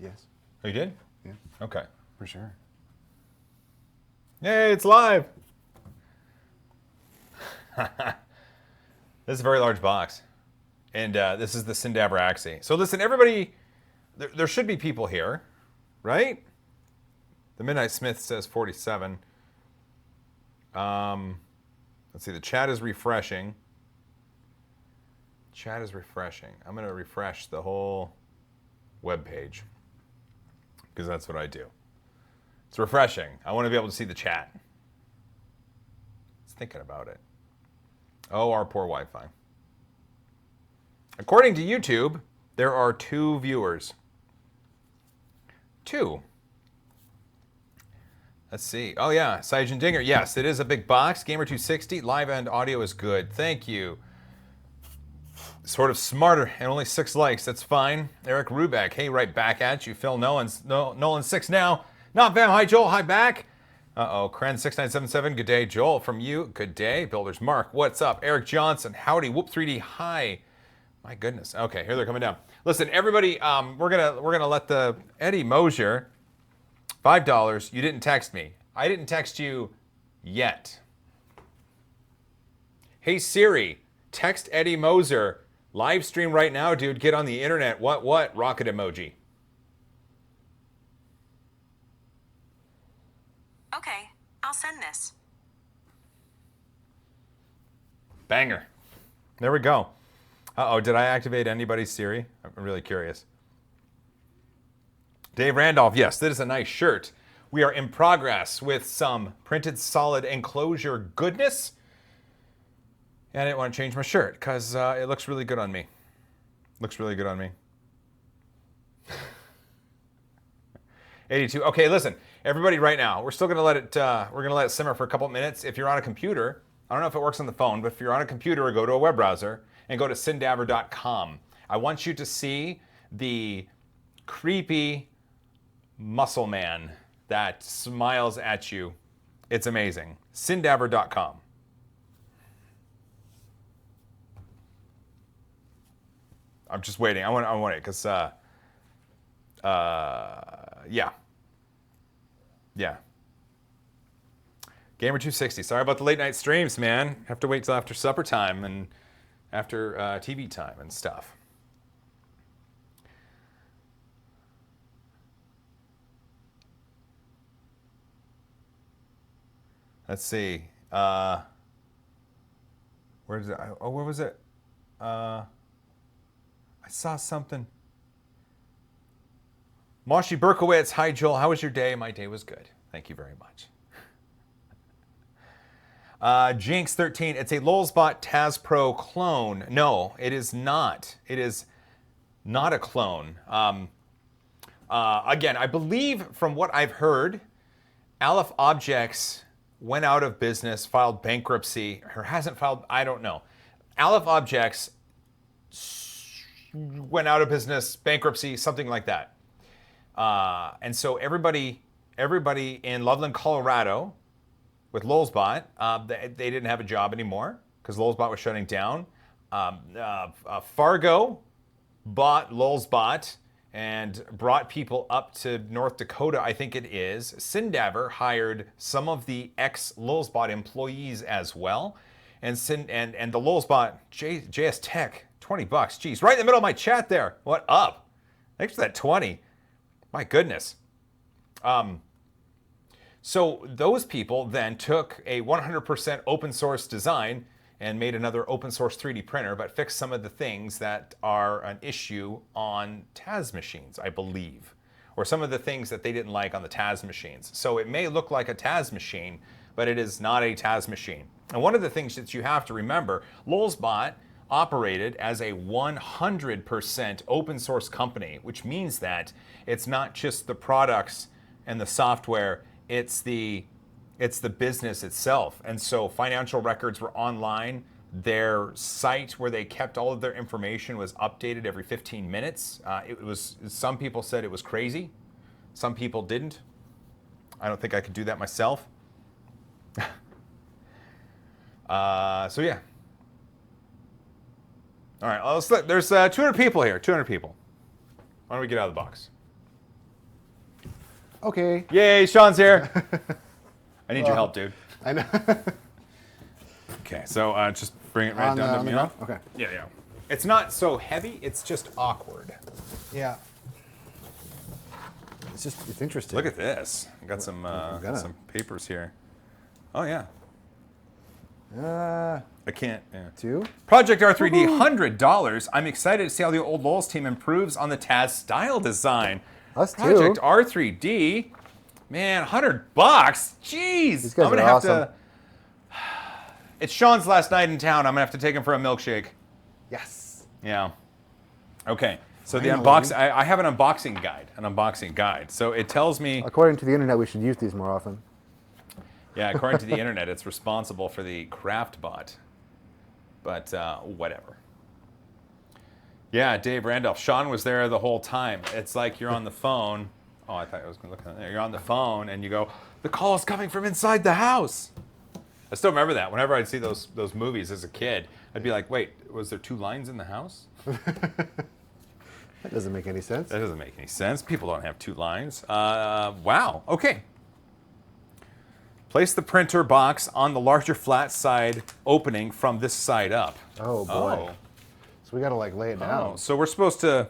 Yes. Oh, you did? Yeah. Okay. For sure. Hey, it's live. This is a very large box. And this is the Syndaver Axi. So listen, everybody, there should be people here, right? The Midnight Smith says 47. Let's see, the chat is refreshing. Chat is refreshing. I'm going to refresh the whole web page because that's what I do. It's refreshing. I want to be able to see the chat. It's thinking about it. Oh, our poor Wi-Fi. According to YouTube, there are 2 viewers. 2. Let's see. Oh yeah, Saijin Dinger. Yes, it is a big box. Gamer260. Live and audio is good. Thank you. Sort of smarter and only 6 likes. That's fine. Eric Rubeck. Hey, right back at you. Phil Nolan 6 now. Not Bam. Hi, Joel. Hi, back. Uh-oh. Kren6977. Good day, Joel. From you. Good day. Builders Mark. What's up? Eric Johnson. Howdy. Whoop 3D. Hi. My goodness. Okay, here they're coming down. Listen, everybody. We're gonna let the Eddie Mosier. $5. You didn't text me. I didn't text you yet. Hey Siri, text Eddie Moser. Live stream right now, dude. Get on the internet. What? Rocket emoji. Okay, I'll send this. Banger. There we go. Uh-oh, did I activate anybody's Siri? I'm really curious. Dave Randolph, yes, that is a nice shirt. We are in progress with some printed solid enclosure goodness. And I didn't want to change my shirt because it looks really good on me. Looks really good on me. 82. Okay, listen, everybody right now, we're still going to let it simmer for a couple minutes. If you're on a computer, I don't know if it works on the phone, but if you're on a computer, or go to a web browser and go to syndaver.com. I want you to see the creepy muscle man that smiles at you. It's amazing. Syndaver.com. I'm just waiting. I want it because yeah. Gamer260. Sorry about the late night streams, man. Have to wait till after supper time and after TV time and stuff. Let's see. Where is it? Oh, where was it? I saw something. Moshi Berkowitz. Hi, Joel. How was your day? My day was good. Thank you very much. Jinx13. It's a Lulzbot Taz Pro clone. No, it is not. It is not a clone. Again, I believe from what I've heard, Aleph Objects went out of business, filed bankruptcy, or hasn't filed, I don't know. Aleph Objects went out of business, bankruptcy, something like that. And so everybody in Loveland, Colorado, with Lulzbot, they didn't have a job anymore because Lulzbot was shutting down. Fargo bought Lulzbot and brought people up to North Dakota, I think it is. Syndaver hired some of the ex-Lulzbot employees as well. And the Lulzbot, JS Tech, $20. Geez, right in the middle of my chat there. What up? Thanks for that 20. My goodness. So those people then took a 100% open source design and made another open source 3D printer, but fixed some of the things that are an issue on Taz machines, I believe, or some of the things that they didn't like on the Taz machines. So it may look like a Taz machine, but it is not a Taz machine. And one of the things that you have to remember, Lulzbot operated as a 100% open source company, which means that it's not just the products and the software, it's the business itself. And so financial records were online. Their site where they kept all of their information was updated every 15 minutes. Some people said it was crazy. Some people didn't. I don't think I could do that myself. So yeah. All right, there's 200 people here, 200 people. Why don't we get out of the box? Okay. Yay, Sean's here. I need your help, dude. I know. Okay, so just bring it right down to me. ground? Okay. Yeah. It's not so heavy, it's just awkward. Yeah. It's interesting. Look at this. I got some papers here. Oh, yeah. I can't. Yeah. 2. Project R3D, $100. I'm excited to see how the old Lowell's team improves on the Taz style design. Us too. Project R3D, man, $100. Jeez. These guys I'm gonna are have awesome. to. It's Sean's last night in town. I'm gonna have to take him for a milkshake. Yes. Yeah. Okay. So the Finally. unbox. I have an unboxing guide. So it tells me. According to the internet, we should use these more often. Yeah, according to the internet, it's responsible for the craft bot. But whatever. Yeah, Dave Randolph. Sean was there the whole time. It's like you're on the phone. Oh, I thought I was going to look at there. You're on the phone and you go, the call is coming from inside the house. I still remember that. Whenever I'd see those movies as a kid, I'd be like, wait, was there 2 lines in the house? That doesn't make any sense. That doesn't make any sense. People don't have 2 lines. Wow. Okay. Place the printer box on the larger flat side opening from this side up. Oh boy. So we got to like lay it down. Oh, so we're supposed to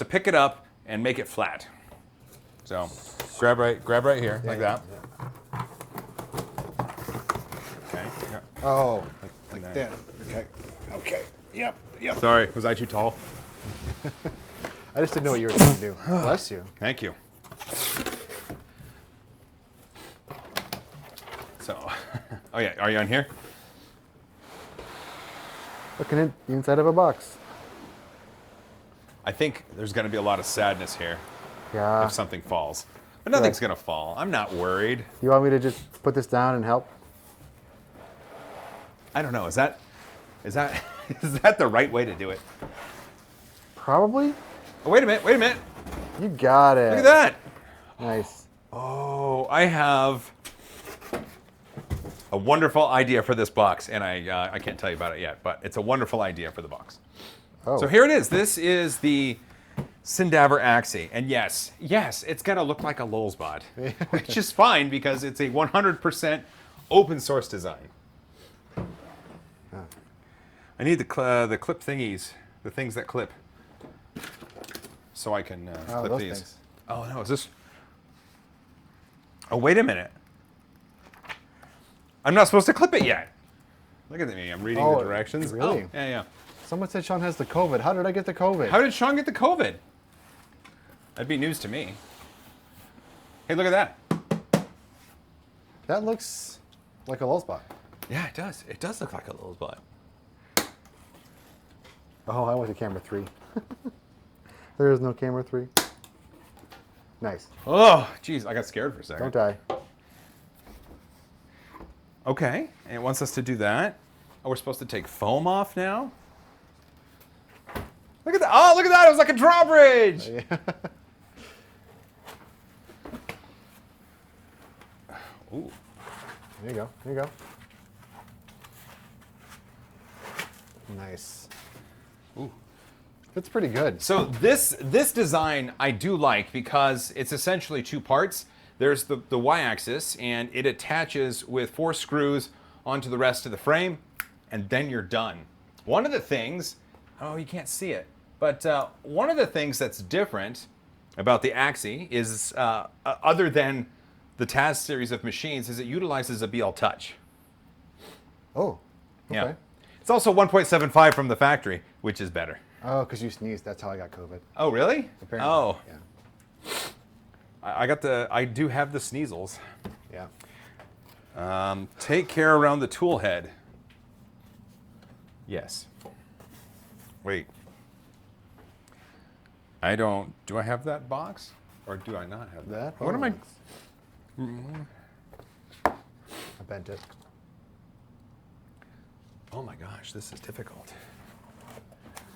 pick it up and make it flat. So grab right here like that. Yeah. Okay. Yeah. Oh, like there. that. Okay. Okay. Yep. Yep. Sorry, was I too tall? I just didn't know what you were trying to do. Bless you. Thank you. So, oh yeah, are you on here? Looking at the inside of a box. I think there's going to be a lot of sadness here Yeah. if something falls. But nothing's going to fall. I'm not worried. You want me to just put this down and help? I don't know. Is that is that the right way to do it? Probably. Oh, wait a minute. You got it. Look at that. Nice. Oh, I have a wonderful idea for this box, and I can't tell you about it yet, but it's a wonderful idea for the box. Oh. So here it is. This is the Syndaver Axi, and yes, it's gonna look like a Lowell's bot, which is fine because it's a 100% open source design. I need the clip thingies, the things that clip, so I can clip those these. things. Oh no, is this? Oh wait a minute. I'm not supposed to clip it yet. Look at me. I'm reading the directions. Really? Oh, yeah. Someone said Sean has the COVID. How did I get the COVID? How did Sean get the COVID? That'd be news to me. Hey, look at that. That looks like a Lowell's bot. Yeah, it does. It does look like a Lowell's bot. Oh, I went to camera 3. There is no camera 3. Nice. Oh, geez, I got scared for a second. Don't die. Okay, and it wants us to do that. Oh, we're supposed to take foam off now? Look at that. Oh, look at that. It was like a drawbridge. Ooh. There you go. There you go. Nice. Ooh. That's pretty good. So this design I do like because it's essentially 2 parts. There's the y-axis, and it attaches with 4 screws onto the rest of the frame, and then you're done. One of the things, oh, you can't see it, but one of the things that's different about the Axi is, other than the Taz series of machines, is it utilizes a BL Touch. Oh. Okay. Yeah. It's also 1.75 from the factory, which is better. Oh, because you sneezed. That's how I got COVID. Oh, really? Apparently. Oh. Yeah. I do have the sneezels. Yeah. Take care around the tool head. Yes. Wait. Do I have that box? Or do I not have that? What am I? I bent it. Oh my gosh, this is difficult.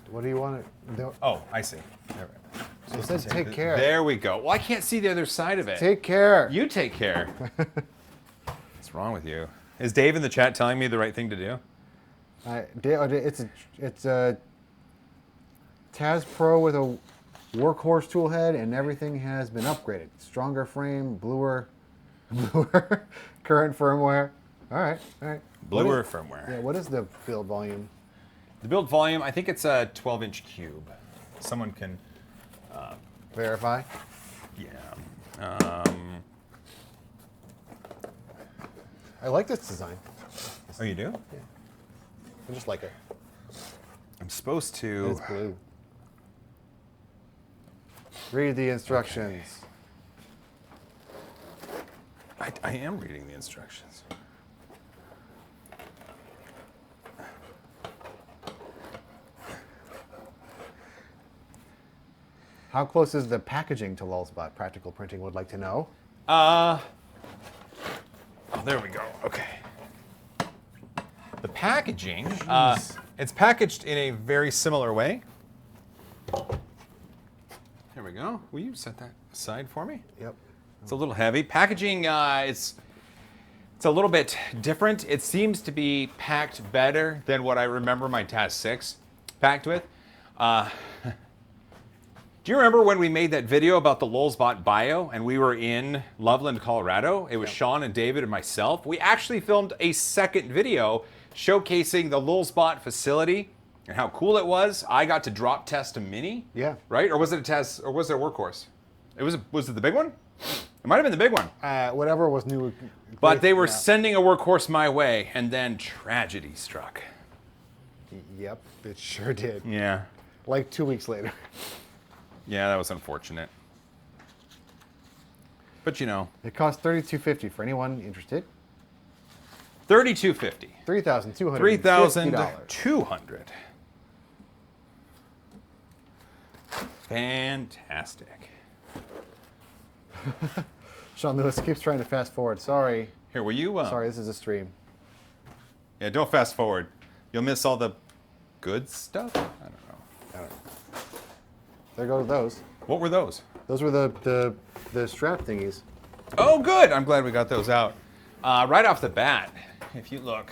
What do you want to... Oh, I see. There. So it says take care. There we go. Well, I can't see the other side of it. Take care. You take care. What's wrong with you? Is Dave in the chat telling me the right thing to do? It's a Taz Pro with a workhorse tool head, and everything has been upgraded. Stronger frame, bluer current firmware. All right. Bluer firmware. Yeah, what is the build volume? The build volume, I think it's a 12-inch cube. Someone can... Verify. Yeah. I like this design. Oh, you do? Yeah. I just like it. I'm supposed And to... it's blue. Read the instructions. I am reading the instructions. How close is the packaging to Lulzbot? Practical Printing would like to know. Oh, there we go. Okay. The packaging, it's packaged in a very similar way. There we go. Will you set that aside for me? Yep. It's a little heavy. Packaging, it's a little bit different. It seems to be packed better than what I remember my Taz 6 packed with. Do you remember when we made that video about the Lulzbot bio and we were in Loveland, Colorado? It was Sean and David and myself. We actually filmed a second video showcasing the Lulzbot facility and how cool it was. I got to drop test a Mini. Yeah. Right? Or was it a Taz, or was it a Workhorse? Was it the big one? It might have been the big one. Whatever was new. But they were sending a Workhorse my way, and then tragedy struck. Yep, it sure did. Yeah. Like 2 weeks later. Yeah, that was unfortunate. But you know. It cost $32.50 for anyone interested. $32.50. $3,250. $3,200. Fantastic. Sean Lewis keeps trying to fast forward. Sorry. Here, will you? Sorry, this is a stream. Yeah, don't fast forward. You'll miss all the good stuff. I don't know. There go those. What were those? Those were the strap thingies. Oh, good. I'm glad we got those out. Right off the bat, if you look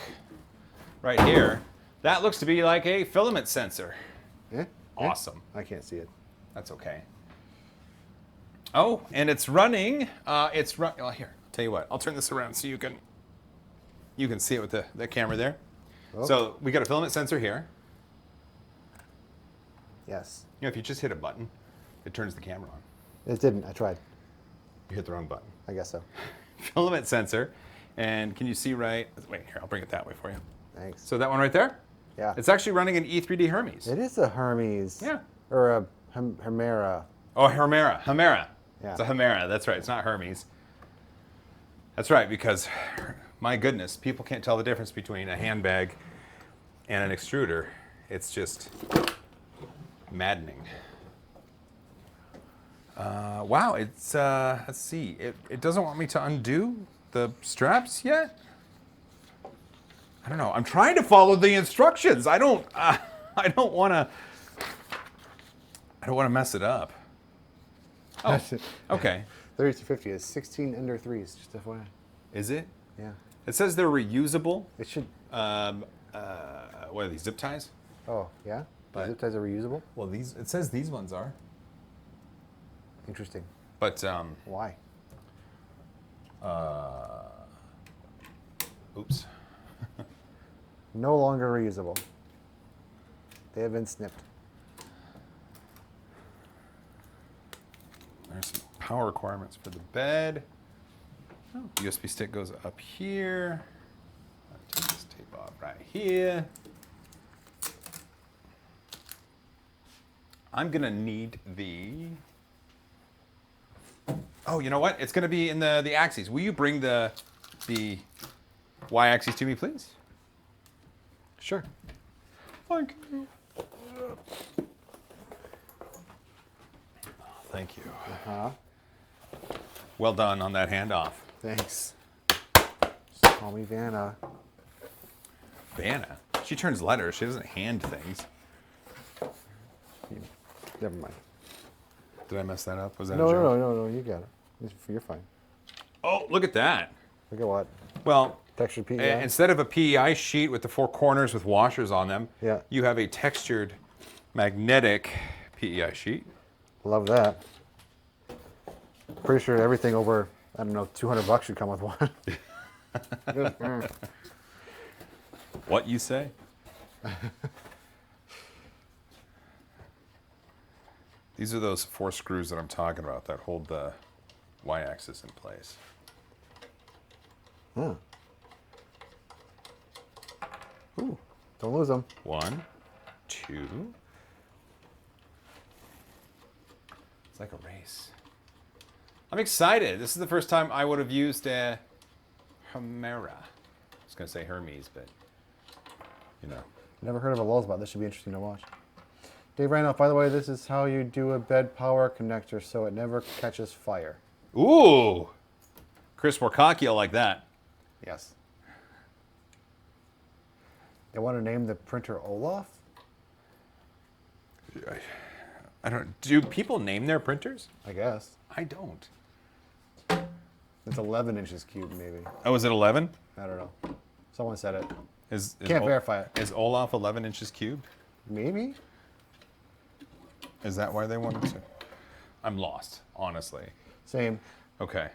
right here, that looks to be like a filament sensor. Yeah? Awesome. I can't see it. That's okay. Oh, and it's running. Oh, here, I'll tell you what. I'll turn this around so you can see it with the camera there. Oh. So we got a filament sensor here. Yes. You know, if you just hit a button, it turns the camera on. It didn't. I tried. You hit the wrong button. I guess so. Filament sensor. And can you see right? Wait, here, I'll bring it that way for you. Thanks. So that one right there? Yeah. It's actually running an E3D Hermes. It is a Hermes. Yeah. Or a Hemera. Oh, Hemera. Yeah. It's a Hemera. That's right. It's not Hermes. That's right, because, my goodness, people can't tell the difference between a handbag and an extruder. It's just maddening. Wow, it's, let's see. It doesn't want me to undo the straps yet? I don't know. I'm trying to follow the instructions. I don't want to mess it up. Oh, okay. 3250 is 16 under threes, just FYI. Is it? Yeah. It says they're reusable. It should. What are these, zip ties? Oh, yeah? But- Zip ties are reusable? Well, it says these ones are. Interesting. But, Why? oops. No longer reusable. They have been snipped. There's some power requirements for the bed. Oh, USB stick goes up here. I'll take this tape off right here. I'm gonna need the. Oh, you know what? It's gonna be in the axes. Will you bring the Y axis to me, please? Sure. Thank you. Thank you. Uh-huh. Well done on that handoff. Thanks. Just call me Vanna. Vanna. She turns letters. She doesn't hand things. Never mind. Did I mess that up? Was that No, a joke? no, you got it. You're fine. Oh, look at that. Look at what? Well, Textured PEI? instead of a PEI sheet with the four corners with washers on them, Yeah. you have a textured magnetic PEI sheet. Love that. Pretty sure everything over, I don't know, $200 should come with one. What you say? These are those 4 screws that I'm talking about that hold the y-axis in place. Huh. Ooh, don't lose them. 1, 2. It's like a race. I'm excited. This is the first time I would have used a Chimera. I was going to say Hermes, but you know. Never heard of a Lulzbot. This should be interesting to watch. Dave Randolph, by the way, this is how you do a bed power connector so it never catches fire. Ooh! Chris Morcacchio like that. Yes. They want to name the printer Olaf? I don't. Do people name their printers? I guess. I don't. It's 11 inches cubed, maybe. Oh, is it 11? I don't know. Someone said it. Is Can't verify it. Is Olaf 11 inches cubed? Maybe? Is that why they wanted to? I'm lost, honestly. Same. Okay.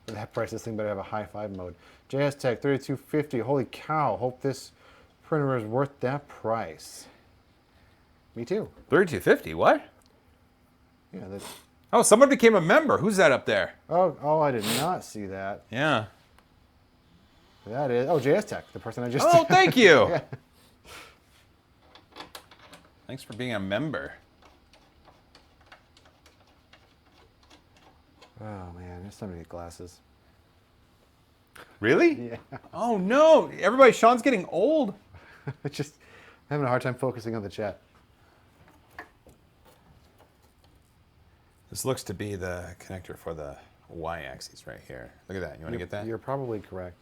For that price, this thing better have a high five mode. JS Tech 3250. Holy cow. Hope this printer is worth that price. Me too. 3250. What? Yeah. That's, Oh, someone became a member. Who's that up there? oh, I did not see that. Yeah. That is. Oh, JS Tech, the person I just. Oh, thank you. Yeah. Thanks for being a member. Oh man, there's so many glasses. Really? Yeah. Oh no! Everybody, Sean's getting old. It's just I'm having a hard time focusing on the chat. This looks to be the connector for the y-axis right here. Look at that. You want to get that? You're probably correct.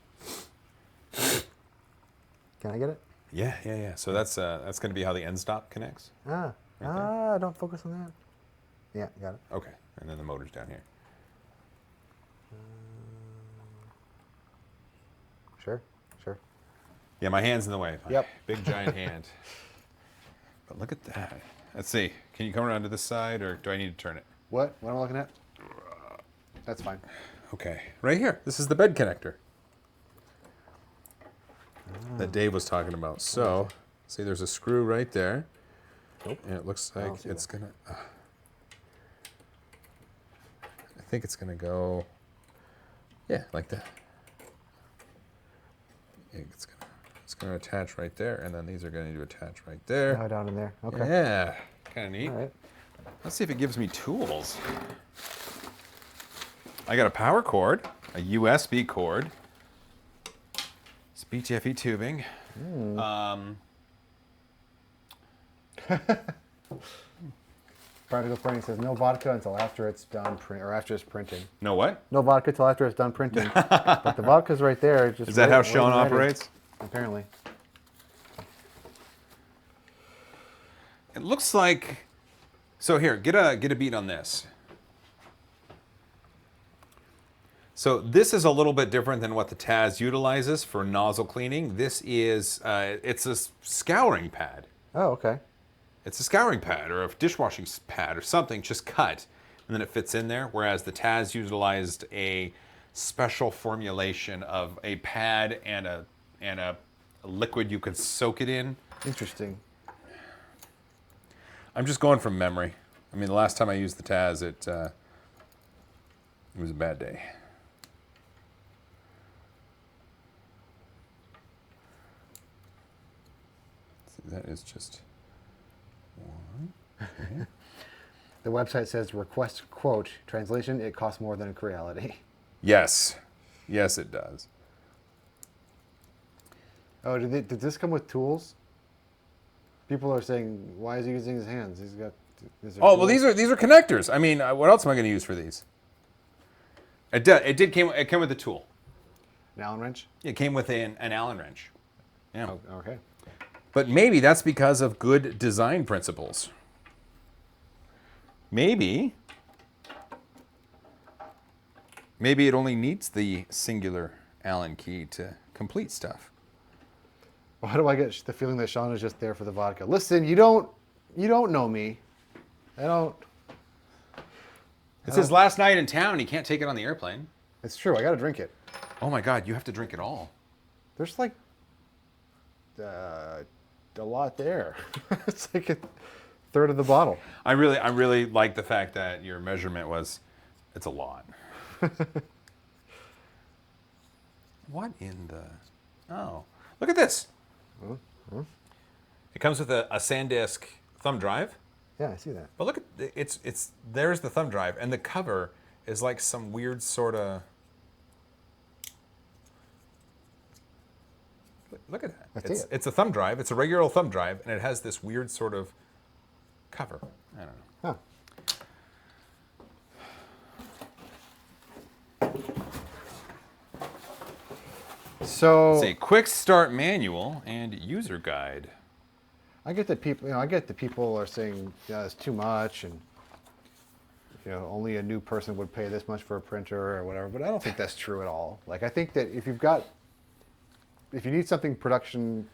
Can I get it? Yeah. So that's going to be how the end stop connects. Don't focus on that. Yeah, got it. Okay, and then the motor's down here. Sure. Yeah, my hand's in the way. My Yep. Big giant hand. But look at that. Let's see. Can you come around to this side, or do I need to turn it? What am I looking at? That's fine. Okay, right here. This is the bed connector that Dave was talking about. So, see, there's a screw right there. Nope. And it looks like it's gonna. I think it's gonna go. Yeah, like that. Yeah, it's gonna attach right there, and then these are going to attach right there. Oh, down in there. Okay. Yeah, kind of neat. All right. Let's see if it gives me tools. I got a power cord, a USB cord. It's BTFE tubing. Practical Printing says no vodka until after it's done or after it's printing. No what? No vodka till after it's done printing. But the vodka's right there. Just Is that how waiting Sean ready. operates? Apparently. It looks like. So here, get a beat on this. So this is a little bit different than what the Taz utilizes for nozzle cleaning. This is it's a scouring pad. Oh, okay. It's a scouring pad or a dishwashing pad or something, just cut, and then it fits in there. Whereas the Taz utilized a special formulation of a pad and a liquid you could soak it in. Interesting. I'm just going from memory. I mean, the last time I used the Taz, it was a bad day. See, that is just one. Okay. The website says request quote. Translation, it costs more than in reality. Yes. Yes, it does. Oh, did this come with tools? People are saying, why is he using his hands? He's got. Oh, well, these are connectors. I mean, what else am I going to use for these? It came with a tool. An Allen wrench? It came with an Allen wrench. Yeah. Oh, okay. But maybe that's because of good design principles. Maybe it only needs the singular Allen key to complete stuff. Why do I get the feeling that Sean is just there for the vodka? Listen, you don't know me. I don't. It's his last night in town. He can't take it on the airplane. It's true. I got to drink it. Oh my God, you have to drink it all. There's like a lot there. It's like a third of the bottle. I really like the fact that your measurement was, it's a lot. What in the? Oh, look at this. It comes with a SanDisk thumb drive. Yeah, I see that. But look at it's there's the thumb drive, and the cover is like some weird sort of. Look at that. It's a thumb drive. It's a regular old thumb drive, and it has this weird sort of cover. I don't know. Huh. So It's a quick start manual and user guide. I get that people, are saying, yeah, it's too much, and only a new person would pay this much for a printer or whatever. But I don't think that's true at all. Like, I think that if you need something production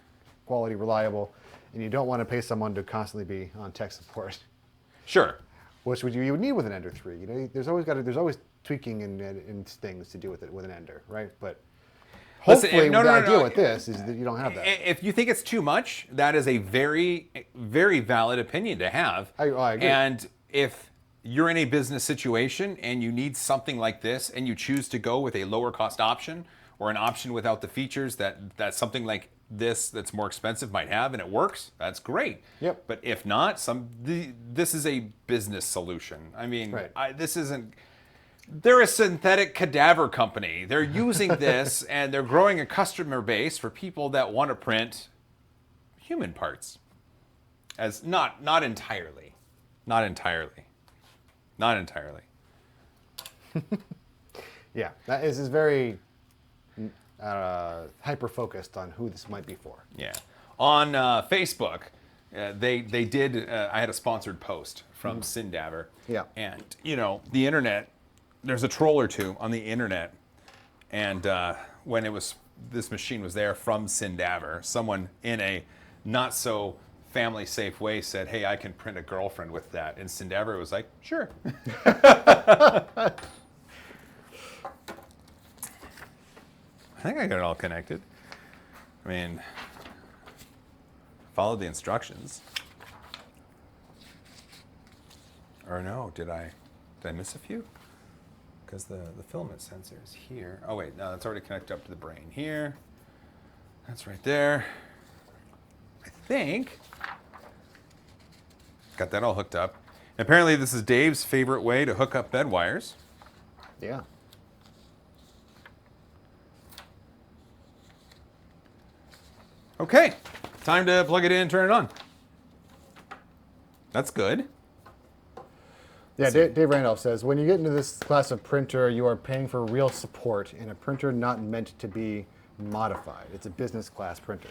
quality, reliable, and you don't want to pay someone to constantly be on tech support, Sure. which you would need with an Ender 3. There's always tweaking and things to do with it with an Ender, right? But hopefully, the idea with this is that you don't have that. If you think it's too much, that is a very, very valid opinion to have. I agree. And if you're in a business situation and you need something like this and you choose to go with a lower cost option or an option without the features that something like this that's more expensive might have, and it works, that's great. Yep. But if not, this is a business solution. I mean, Right. this isn't... They're a synthetic cadaver company. They're using this and they're growing a customer base for people that want to print human parts. As not entirely. Not entirely. Not entirely. Yeah, this is very hyper-focused on who this might be for. Yeah. On Facebook, they did, I had a sponsored post from Syndaver. Yeah. And, the internet, there's a troll or two on the internet. And when this machine was there from Syndaver, someone in a not so family safe way said, hey, I can print a girlfriend with that. And Syndaver was like, sure. I think I got it all connected. I mean, followed the instructions. Or no, did I miss a few? Because the filament sensor is here. Oh wait, no, that's already connected up to the brain here. That's right there. I think. Got that all hooked up. Apparently this is Dave's favorite way to hook up bed wires. Yeah. Okay, time to plug it in and turn it on. That's good. Yeah, Dave Randolph says, when you get into this class of printer, you are paying for real support in a printer not meant to be modified. It's a business class printer.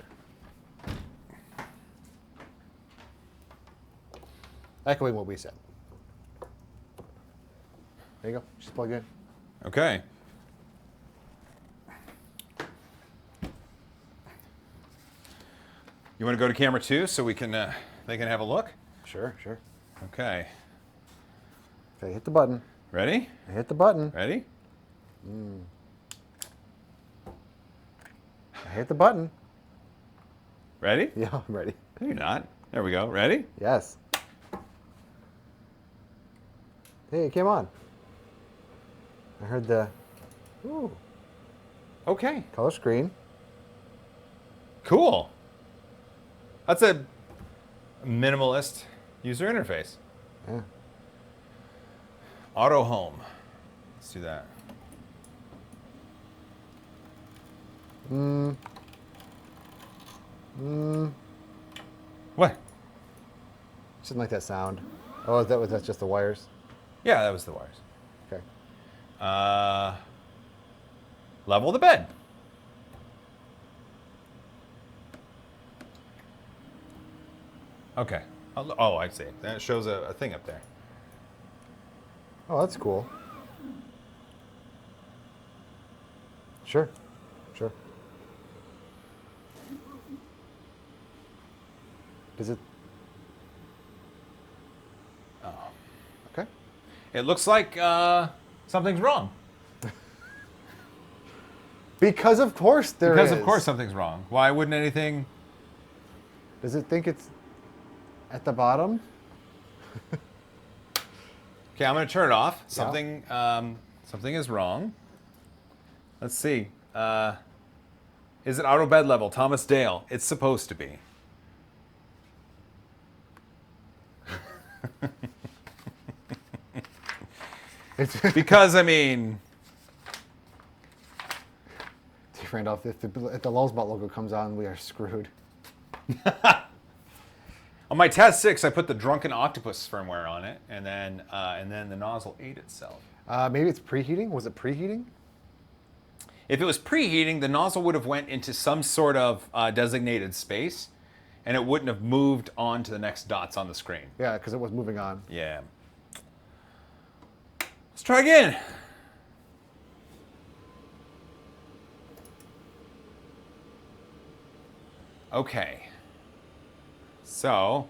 Echoing what we said. There you go. Just plug in. Okay. You want to go to camera 2 so they can have a look? Sure, sure. Okay. Okay, hit the button. Ready? Hit the button. Ready? Hit the button. Ready? Yeah, I'm ready. No, you're not. There we go. Ready? Yes. Hey, it came on. I heard the Okay. color screen. Cool. That's a minimalist user interface. Yeah. Auto home. Let's do that. What? Just didn't like that sound. Oh, that's just the wires. Yeah, that was the wires. Okay. Level the bed. Okay. Oh, I see. That shows a thing up there. Oh, that's cool. Sure. Sure. Is it? Oh. Okay. It looks like something's wrong. Because of course there is. Because of course something's wrong. Why wouldn't anything? Does it think it's at the bottom? Okay, I'm going to turn it off. Something something is wrong. Let's see. Is it auto bed level? Thomas Dale. It's supposed to be. It's Because, I mean, Randolph, if the Lulzbot logo comes on, we are screwed. on my Taz 6, I put the Drunken Octopus firmware on it, and then the nozzle ate itself. Maybe it's preheating. Was it preheating? If it was preheating, the nozzle would have went into some sort of designated space, and it wouldn't have moved on to the next dots on the screen. Yeah, because it was moving on. Yeah. Let's try again. Okay. So,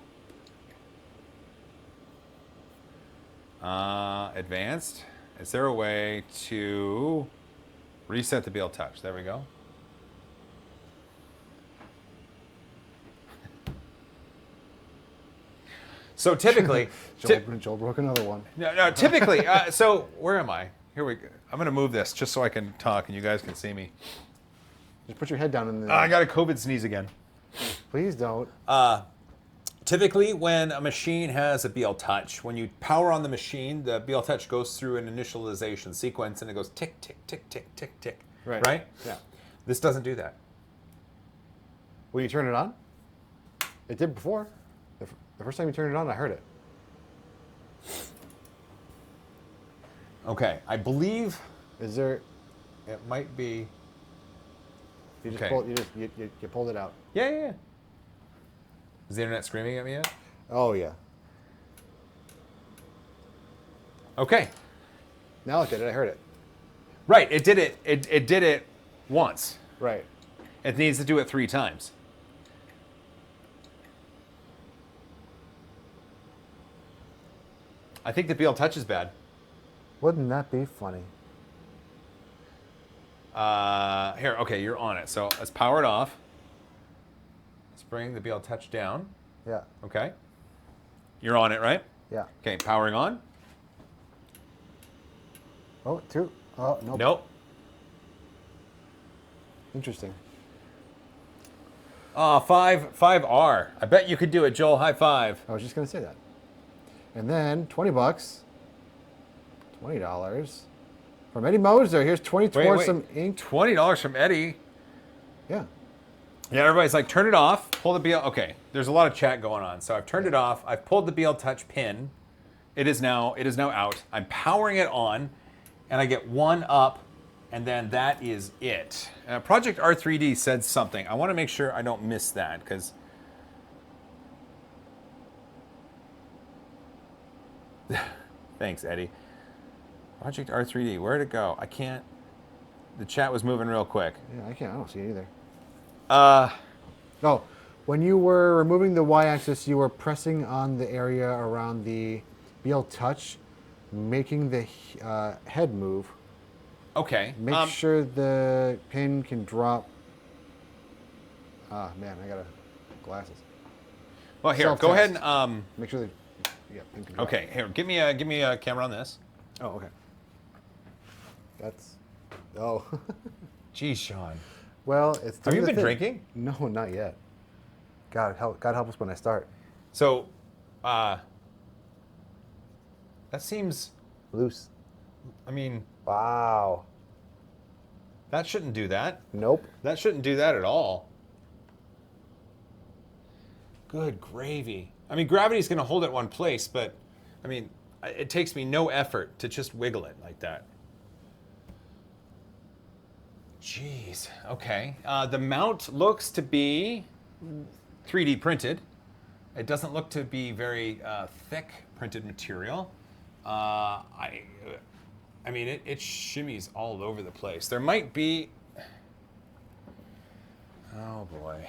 advanced. Is there a way to reset the BL Touch? There we go. So typically, Joel broke another one. no, typically, so where am I? Here we go. I'm going to move this just so I can talk and you guys can see me. Just put your head down in the. I got a COVID sneeze again. Please don't. Typically, when a machine has a BL Touch, when you power on the machine, the BL Touch goes through an initialization sequence and it goes tick, tick, tick, tick, tick, tick. Right. Right? Yeah. This doesn't do that. Will you turn it on? It did before. The first time you turned it on, I heard it. Okay, I believe Is there? it might be. You just Okay. pulled. You pulled it out. Yeah. Is the internet screaming at me yet? Oh yeah. Okay. Now it did it. I heard it. Right, it did it. It did it once. Right. It needs to do it 3 times. I think the BL Touch is bad. Wouldn't that be funny? Here, okay, you're on it. So let's power it off. Let's bring the BL Touch down. Yeah. Okay. You're on it, right? Yeah. Okay, powering on. Oh, 2. Oh no. Nope. Interesting. 5R. I bet you could do it, Joel. High five. I was just gonna say that. And then $20. $20 from Eddie Moser. Here's 20 towards some ink. $20 from Eddie. Yeah. Yeah, everybody's like, turn it off. Pull the BL. Okay, there's a lot of chat going on. So I've turned it off. I've pulled the BL Touch pin. It is now out. I'm powering it on, and I get 1 up, and then that is it. Project R3D said something. I want to make sure I don't miss that because. Thanks, Eddie. Project R3D, where'd it go? I can't. The chat was moving real quick. Yeah, I can't. I don't see it either. Uh, No, when you were removing the y-axis, you were pressing on the area around the BL Touch, making the head move. okay. Make sure the pin can drop. Ah, man, I got glasses. Well, here, go ahead and. Make sure the pin can drop. Okay, here, give me a camera on this. Oh, okay. That's. Oh. Geez, Sean. Well, it's. Have you doing the been thing. drinking? No, not yet. God help us when I start. So, that seems. Loose. I mean, Wow. that shouldn't do that. Nope. That shouldn't do that at all. Good gravy. I mean, gravity's going to hold it one place, but I mean, it takes me no effort to just wiggle it like that. Jeez. Okay. The mount looks to be 3D printed. It doesn't look to be very thick printed material. I mean, it shimmies all over the place. There might be. Oh boy.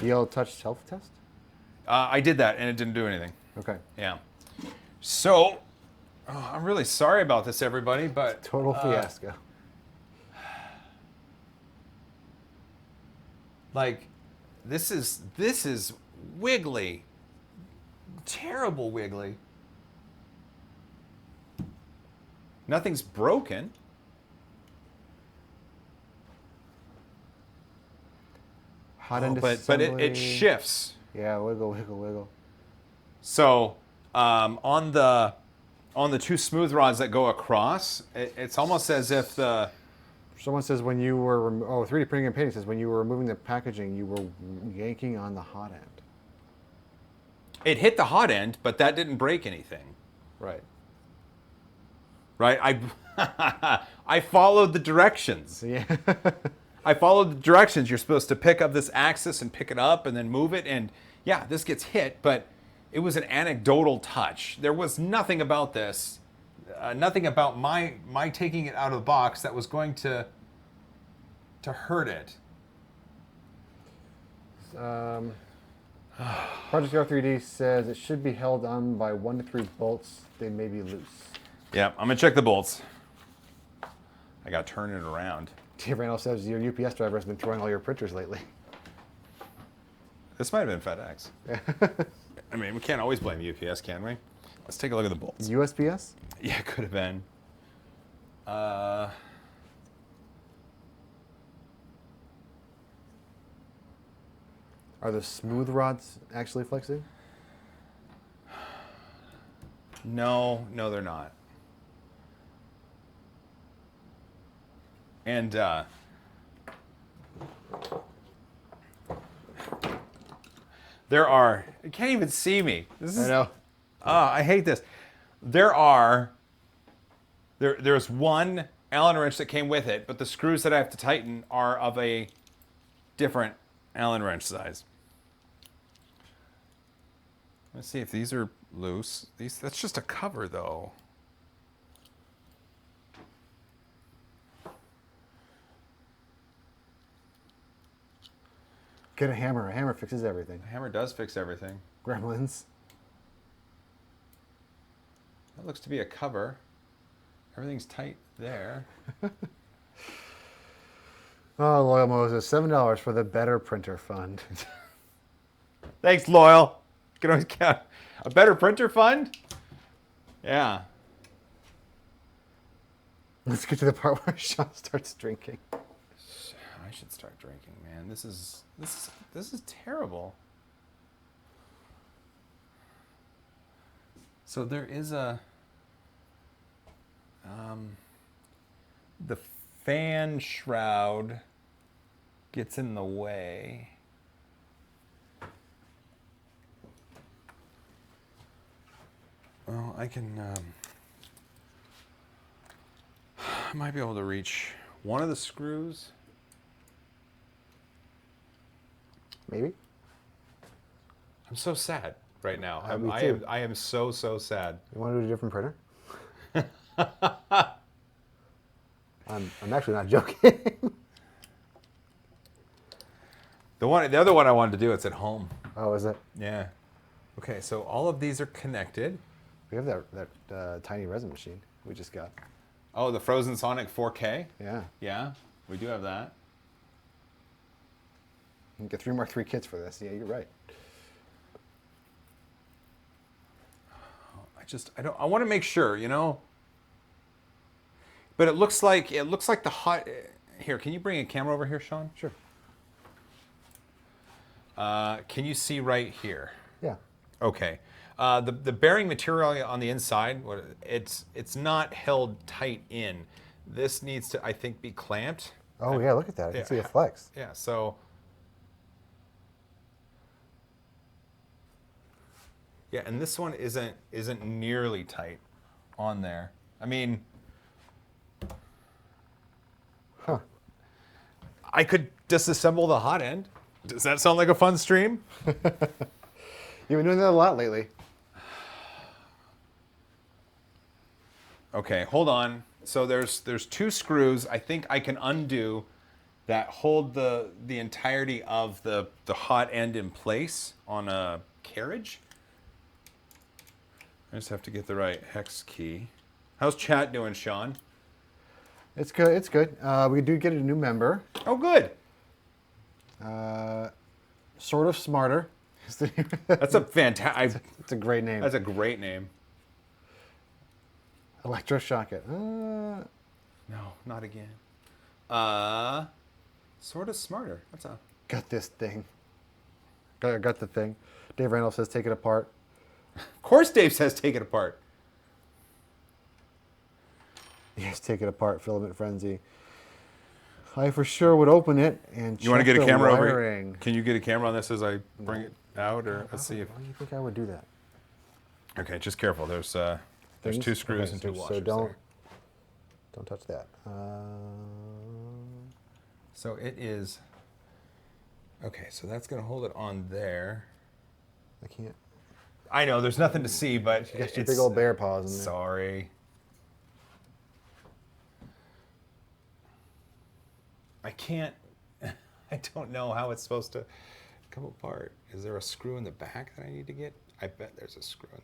Yellow touch self-test? I did that and it didn't do anything. Okay. Yeah. So, I'm really sorry about this, everybody, but Total fiasco. like, this is wiggly, terrible wiggly. Nothing's broken. Hot end But assembly. it shifts. Yeah, wiggle, wiggle, wiggle. So on the two smooth rods that go across, it's almost as if the Someone says when you were, 3D printing and painting says when you were removing the packaging, you were yanking on the hot end. it hit the hot end, but that didn't break anything, Right. right? I followed the directions. Yeah. I followed the directions. You're supposed to pick up this axis and pick it up and then move it. And yeah, this gets hit, but it was an anecdotal touch. There was nothing about this, nothing about my taking it out of the box that was going to hurt it. Project R3D says it should be held on by 1 to 3 bolts. They may be loose. Yeah, I'm gonna check the bolts. I gotta turn it around. Dave Randall says your UPS driver has been throwing all your printers lately. This might have been FedEx. I mean, we can't always blame UPS, can we? Let's take a look at the bolts. USPS? Yeah, it could have been. Are the smooth rods actually flexing? No, they're not. And there are. You can't even see me. This is, I know. I hate this. There's one Allen wrench that came with it, but the screws that I have to tighten are of a different Allen wrench size. Let's see if these are loose. That's just a cover, though. Get a hammer. A hammer fixes everything. The hammer does fix everything. Gremlins. That looks to be a cover. Everything's tight there. Oh, Loyal Moses, $7 for the Better Printer Fund. Thanks, Loyal. You can always count. A better printer fund? Yeah. Let's get to the part where Sean starts drinking. I should start drinking, man. This is terrible. So there is a the fan shroud gets in the way. Well, I might be able to reach one of the screws. Maybe? I'm so sad right now. Me too. I am so sad. You want to do a different printer? I'm actually not joking. The other one I wanted to do, it's at home. Oh, is it? Yeah. Okay, so all of these are connected. We have that tiny resin machine we just got. Oh, the Frozen Sonic 4K? Yeah. Yeah, we do have that. You can get 3 Mark III kits for this. Yeah, you're right. I want to make sure, you know. But it looks like the hot. Here, can you bring a camera over here, Sean? Sure. Can you see right here? Yeah. Okay. The bearing material on the inside, it's not held tight in. This needs to, I think, be clamped. Oh, yeah, look at that. I can see a flex. Yeah, so. Yeah, and this one isn't nearly tight on there. I mean, Huh. I could disassemble the hot end. Does that sound like a fun stream? You've been doing that a lot lately. Okay, hold on. So there's 2 screws. I think I can undo that hold the entirety of the hot end in place on a carriage. I just have to get the right hex key. How's chat doing, Sean? It's good. It's good. We do get a new member. Oh, good. Sort of smarter. That's a fantastic. It's a great name. That's a great name. Electroshock it. No, not again. Sort of smarter. What's up? Got this thing. Got the thing. Dave Randall says take it apart. Of course, Dave says take it apart. Yes, take it apart. Filament frenzy. I for sure would open it and check You want to get a the camera wiring. over? Can you get a camera on this as I bring it out, or let's see if? Why do you think I would do that? Okay, just careful. There's Things? two screws Okay, and two so washers. don't there. don't touch that. So it is. Okay, so that's gonna hold it on there. I can't. I know there's nothing to see, but You got your big old bear paws in there. Sorry. I can't. I don't know how it's supposed to come apart. Is there a screw in the back that I need to get? I bet there's a screw in the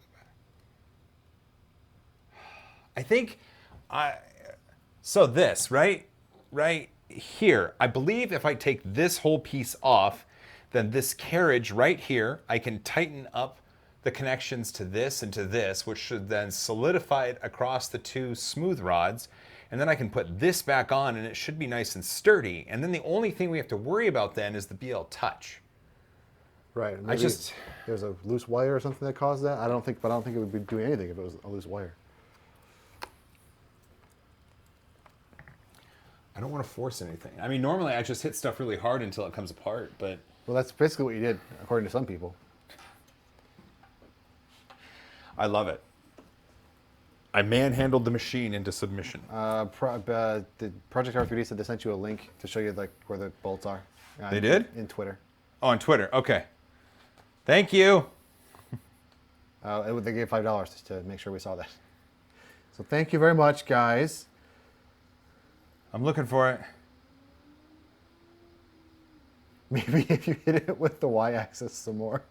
back. I think so this, right here, I believe if I take this whole piece off, then this carriage right here, I can tighten up the connections to this and to this, which should then solidify it across the two smooth rods. And then I can put this back on and it should be nice and sturdy. And then the only thing we have to worry about then is the BL Touch. Right. Maybe there's a loose wire or something that caused that. I don't think it would be doing anything if it was a loose wire. I don't want to force anything. I mean, normally I just hit stuff really hard until it comes apart, but Well, that's basically what you did, according to some people. I love it. I manhandled the machine into submission. The Project R3D said they sent you a link to show you like where the bolts are. They did? In Twitter. Oh, on Twitter. Okay. Thank you. They gave $5 just to make sure we saw that. So thank you very much, guys. I'm looking for it. Maybe if you hit it with the Y-axis some more.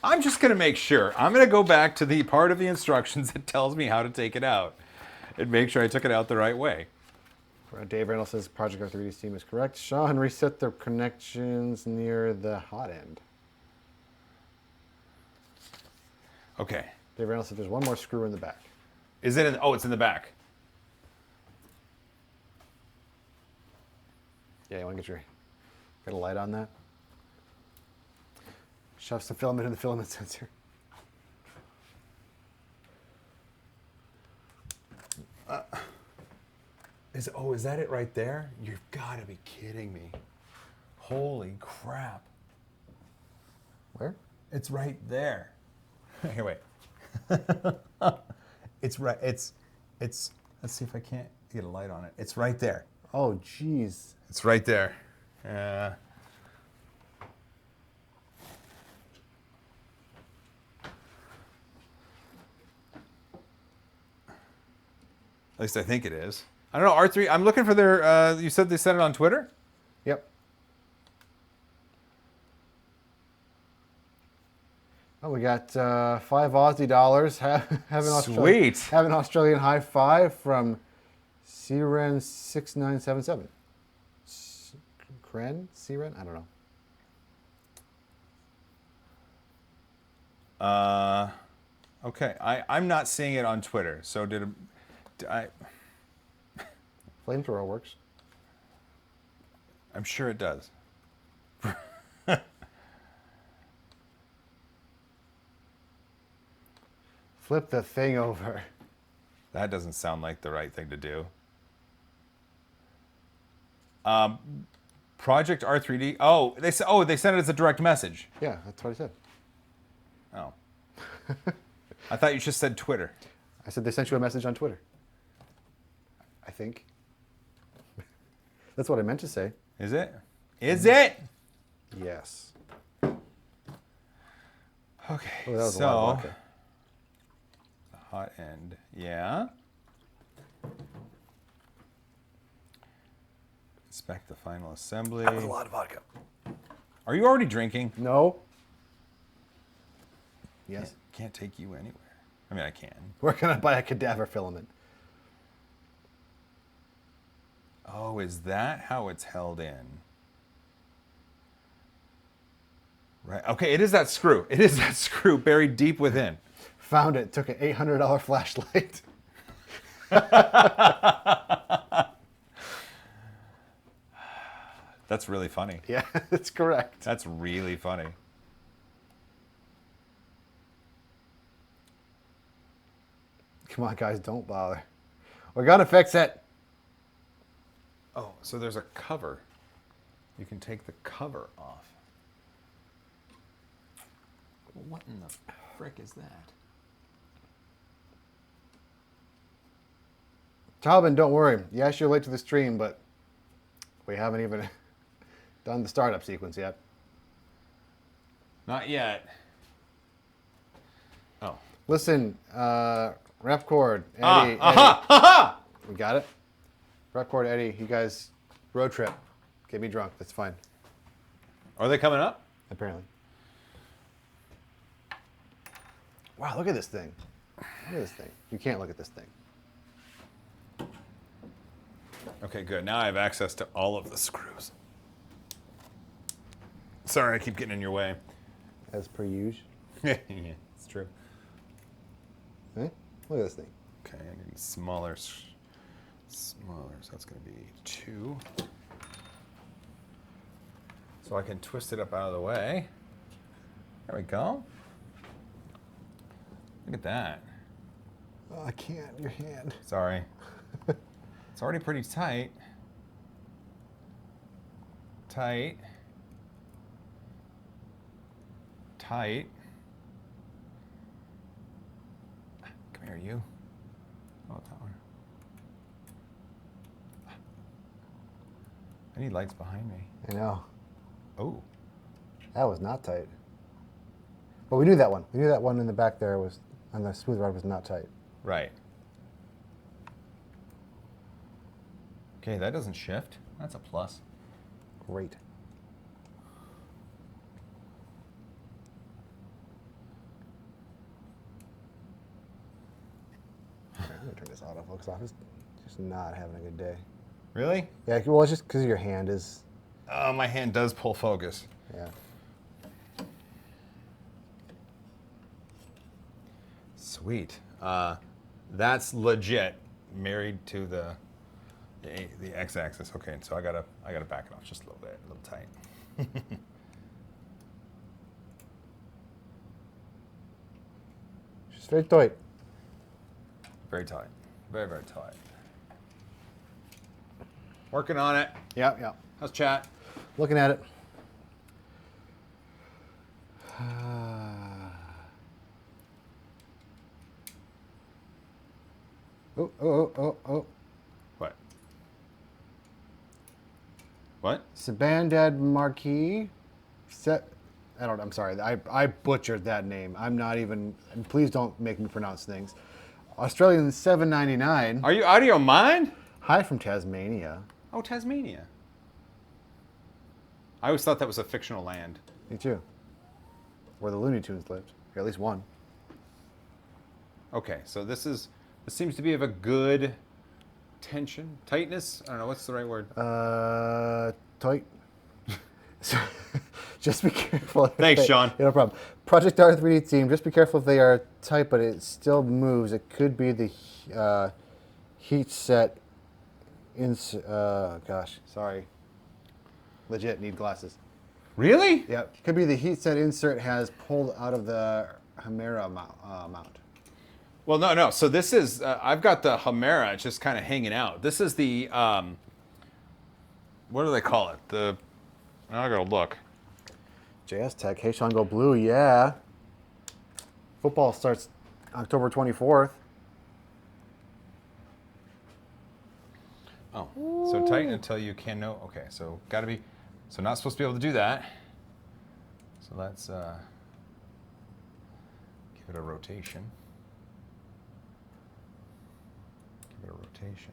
I'm just going to make sure. I'm going to go back to the part of the instructions that tells me how to take it out and make sure I took it out the right way. Dave Randall says Project R3D's team is correct. Sean, reset the connections near the hot end. Okay. Dave Randall says there's one more screw in the back. Is it in? Oh, it's in the back. Yeah, you want to get a light on that? Shove some filament in the filament sensor. Is that it right there? You've got to be kidding me. Holy crap. Where? It's right there. Here, wait. It's right. It's. Let's see if I can't get a light on it. It's right there. Oh, jeez. It's right there. At least I think it is. I don't know, R3, I'm looking for their, you said they sent it on Twitter? Yep. Oh, we got 5 Aussie dollars. Have an Sweet. Have an Australian high five from Siren6977. Siren? I don't know. Okay, I'm not seeing it on Twitter, so did I... Flamethrower works. I'm sure it does. Flip the thing over. That doesn't sound like the right thing to do. Project R3D. Oh, they sent it as a direct message. Yeah, that's what I said. Oh. I thought you just said Twitter. I said they sent you a message on Twitter. I think. That's what I meant to say. Is it? Is it? Yes. Okay. Oh, that was a lot of so vodka. hot end. Yeah. Inspect the final assembly. That was a lot of vodka. Are you already drinking? No. Yes. Can't take you anywhere. I mean, I can. We're going to buy a cadaver filament. Oh, is that how it's held in? Right. Okay, it is that screw. It is that screw buried deep within. Found it. Took an $800 flashlight. That's really funny. Yeah, that's correct. That's really funny. Come on, guys, don't bother. We're going to fix it. Oh, so there's a cover. You can take the cover off. What in the frick is that? Talbin, don't worry. Yes, you're late to the stream, but we haven't even done the startup sequence yet. Not yet. Oh. Listen, rep cord, Eddie. Aha! We got it? Rep cord, Eddie, you guys, road trip. Get me drunk. That's fine, Are they coming up? apparently. Wow, look at this thing. Look at this thing. You can't look at this thing. Okay, good. Now I have access to all of the screws. Sorry, I keep getting in your way. As per usual. Yeah, it's true. Eh? Look at this thing. Okay, I need smaller. Smaller, so that's going to be 2. So I can twist it up out of the way. There we go. Look at that. Oh, I can't. Your hand. Sorry. It's already pretty tight. Tight. Tight. Come here, you. Oh, that one. I need lights behind me. I know. Oh. That was not tight. But we knew that one. We knew that one in the back there was, on the smooth rod was not tight. Right. Okay, that doesn't shift. That's a plus. Great. I'm going to turn this autofocus off. It's just not having a good day. Really? Yeah, well, it's just because your hand is, Oh, my hand does pull focus. yeah. Sweet. That's legit. Married to the x-axis. Okay, so I gotta back it off just a little bit, a little tight. Just very tight. Very tight. Very, very tight. Working on it. Yeah, yeah. How's chat? Looking at it. Oh. What? What? Sabandad Marquis. I'm sorry. I butchered that name. I'm not even. And please don't make me pronounce things. Australian $7.99. Are you out of your mind? Hi from Tasmania. Oh, Tasmania. I always thought that was a fictional land. Me too. Where the Looney Tunes lived. Or at least one. Okay, so this seems to be of a good tension, tightness. I don't know what's the right word. Tight. So, just be careful. Thanks, Sean. Yeah, no problem. Project R 3D team, just be careful if they are tight, but it still moves. It could be the heat set. Gosh, sorry. Legit, need glasses. Really? Yep. Could be the heat set insert has pulled out of the Hamera mount. Well, no. So this is I've got the Hamera just kind of hanging out. This is the what do they call it? Now I gotta look. JS Tech, hey Sean, go blue, yeah. Football starts October 24th. Oh, so tighten until you can know. Okay, so gotta be. So not supposed to be able to do that. So let's give it a rotation. bit of rotation.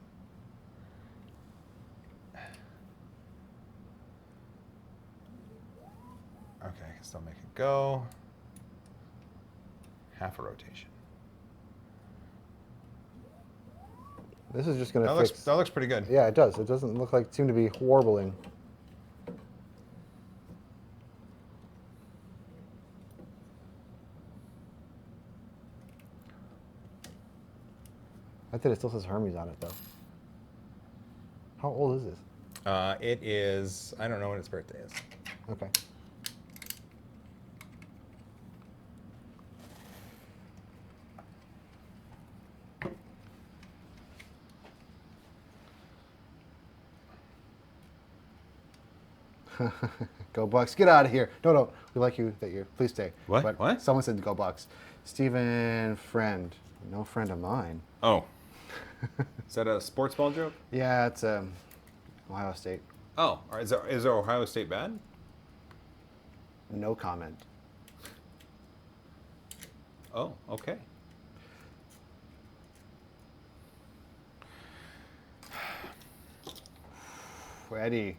Okay, I can still make it go. Half a rotation. This is just going to That fix. looks pretty good. Yeah, it does. It doesn't look like seem to be warbling. I think it still says Hermes on it though. How old is this? It is, I don't know when its birthday is. Okay. Go Bucks. Get out of here. No. We like you that you're. Please stay. What? But What? Someone said go Bucks. Stephen Friend. No friend of mine. Oh. Is that a sports ball joke? Yeah, it's Ohio State. Oh, is Ohio State bad? No comment. Oh, okay. Eddie.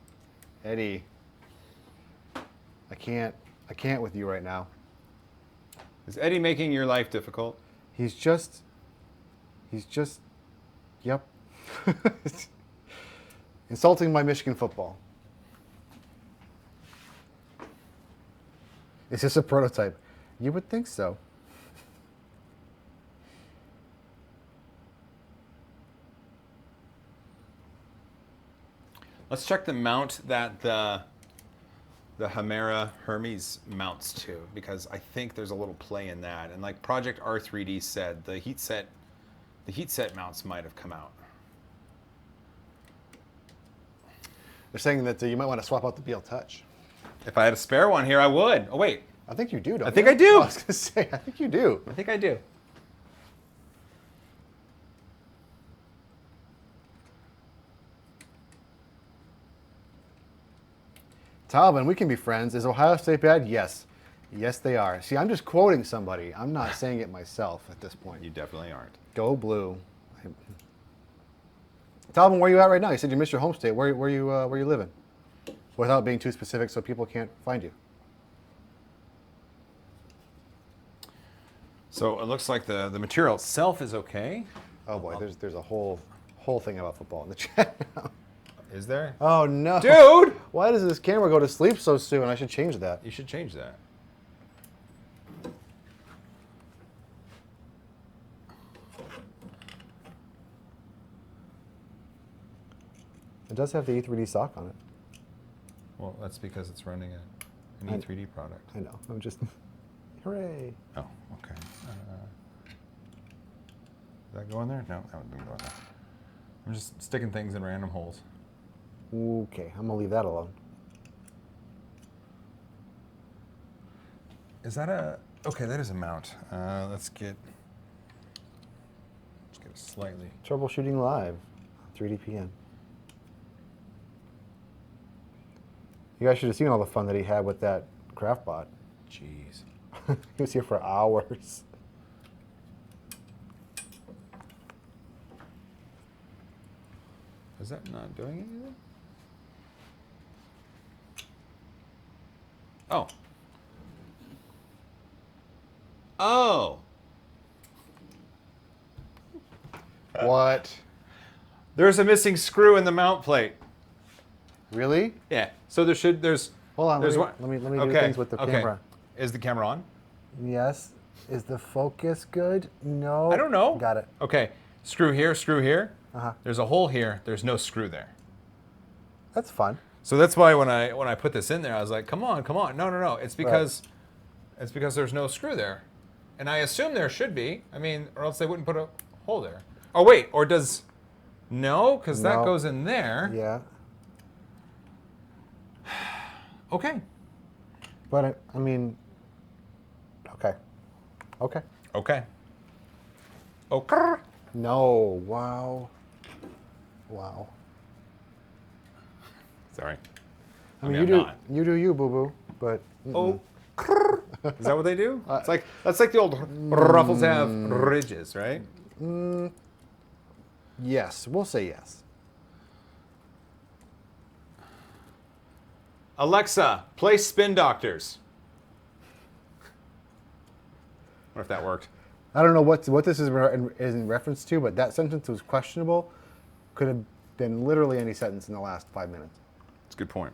I can't with you right now. Is Eddie making your life difficult? He's just, yep. Insulting my Michigan football. Is this a prototype? You would think so. Let's check the mount that the Hemera Hermes mounts to, because I think there's a little play in that. And like Project R3D said, the heat set mounts might have come out. They're saying that you might want to swap out the BL Touch. If I had a spare one here, I would. Oh wait, I think you do, don't I think you? I do. I was going to say, I think you do. I think I do. Talvin, we can be friends. Is Ohio State bad? Yes. Yes, they are. See, I'm just quoting somebody. I'm not saying it myself at this point. You definitely aren't. Go Blue. Talvin, where are you at right now? You said you missed your home state. Where you living? Without being too specific so people can't find you. So it looks like the material itself is okay. Oh boy, there's a whole thing about football in the chat now. Is there? Oh no. Dude! Why does this camera go to sleep so soon? I should change that. You should change that. It does have the E3D sock on it. Well, that's because it's running an E3D product. I know. I'm just, hooray. Oh, okay. Did that go in there? No, that one didn't go in there. I'm just sticking things in random holes. Okay, I'm gonna leave that alone. Is that a... Okay, that is a mount. Let's get a slightly... Troubleshooting live, 3DPN. You guys should have seen all the fun that he had with that craft bot. Jeez. He was here for hours. Is that not doing anything? Oh. Oh. What? There's a missing screw in the mount plate. Really? Yeah. So there's Hold on. there's Let me do things with the camera. Is the camera on? Yes. Is the focus good? No. I don't know. Got it. Okay. Screw here, screw here. Uh-huh. There's a hole here. There's no screw there. That's fun. So that's why when I put this in there, I was like, come on. No. It's because there's no screw there. And I assume there should be. I mean, or else they wouldn't put a hole there. Oh wait, or does no, because that No. goes in there. Yeah. Okay. But I mean, okay. Okay. Okay. No. Wow. Wow. Sorry. I mean, I'm you not. do you, boo boo. But Oh. Is that what they do? It's like that's like the old ruffles have ridges, right? Yes, we'll say yes. Alexa, play Spin Doctors. What if that worked? I don't know what this is in reference to, but that sentence was questionable. Could have been literally any sentence in the last 5 minutes. That's a good point.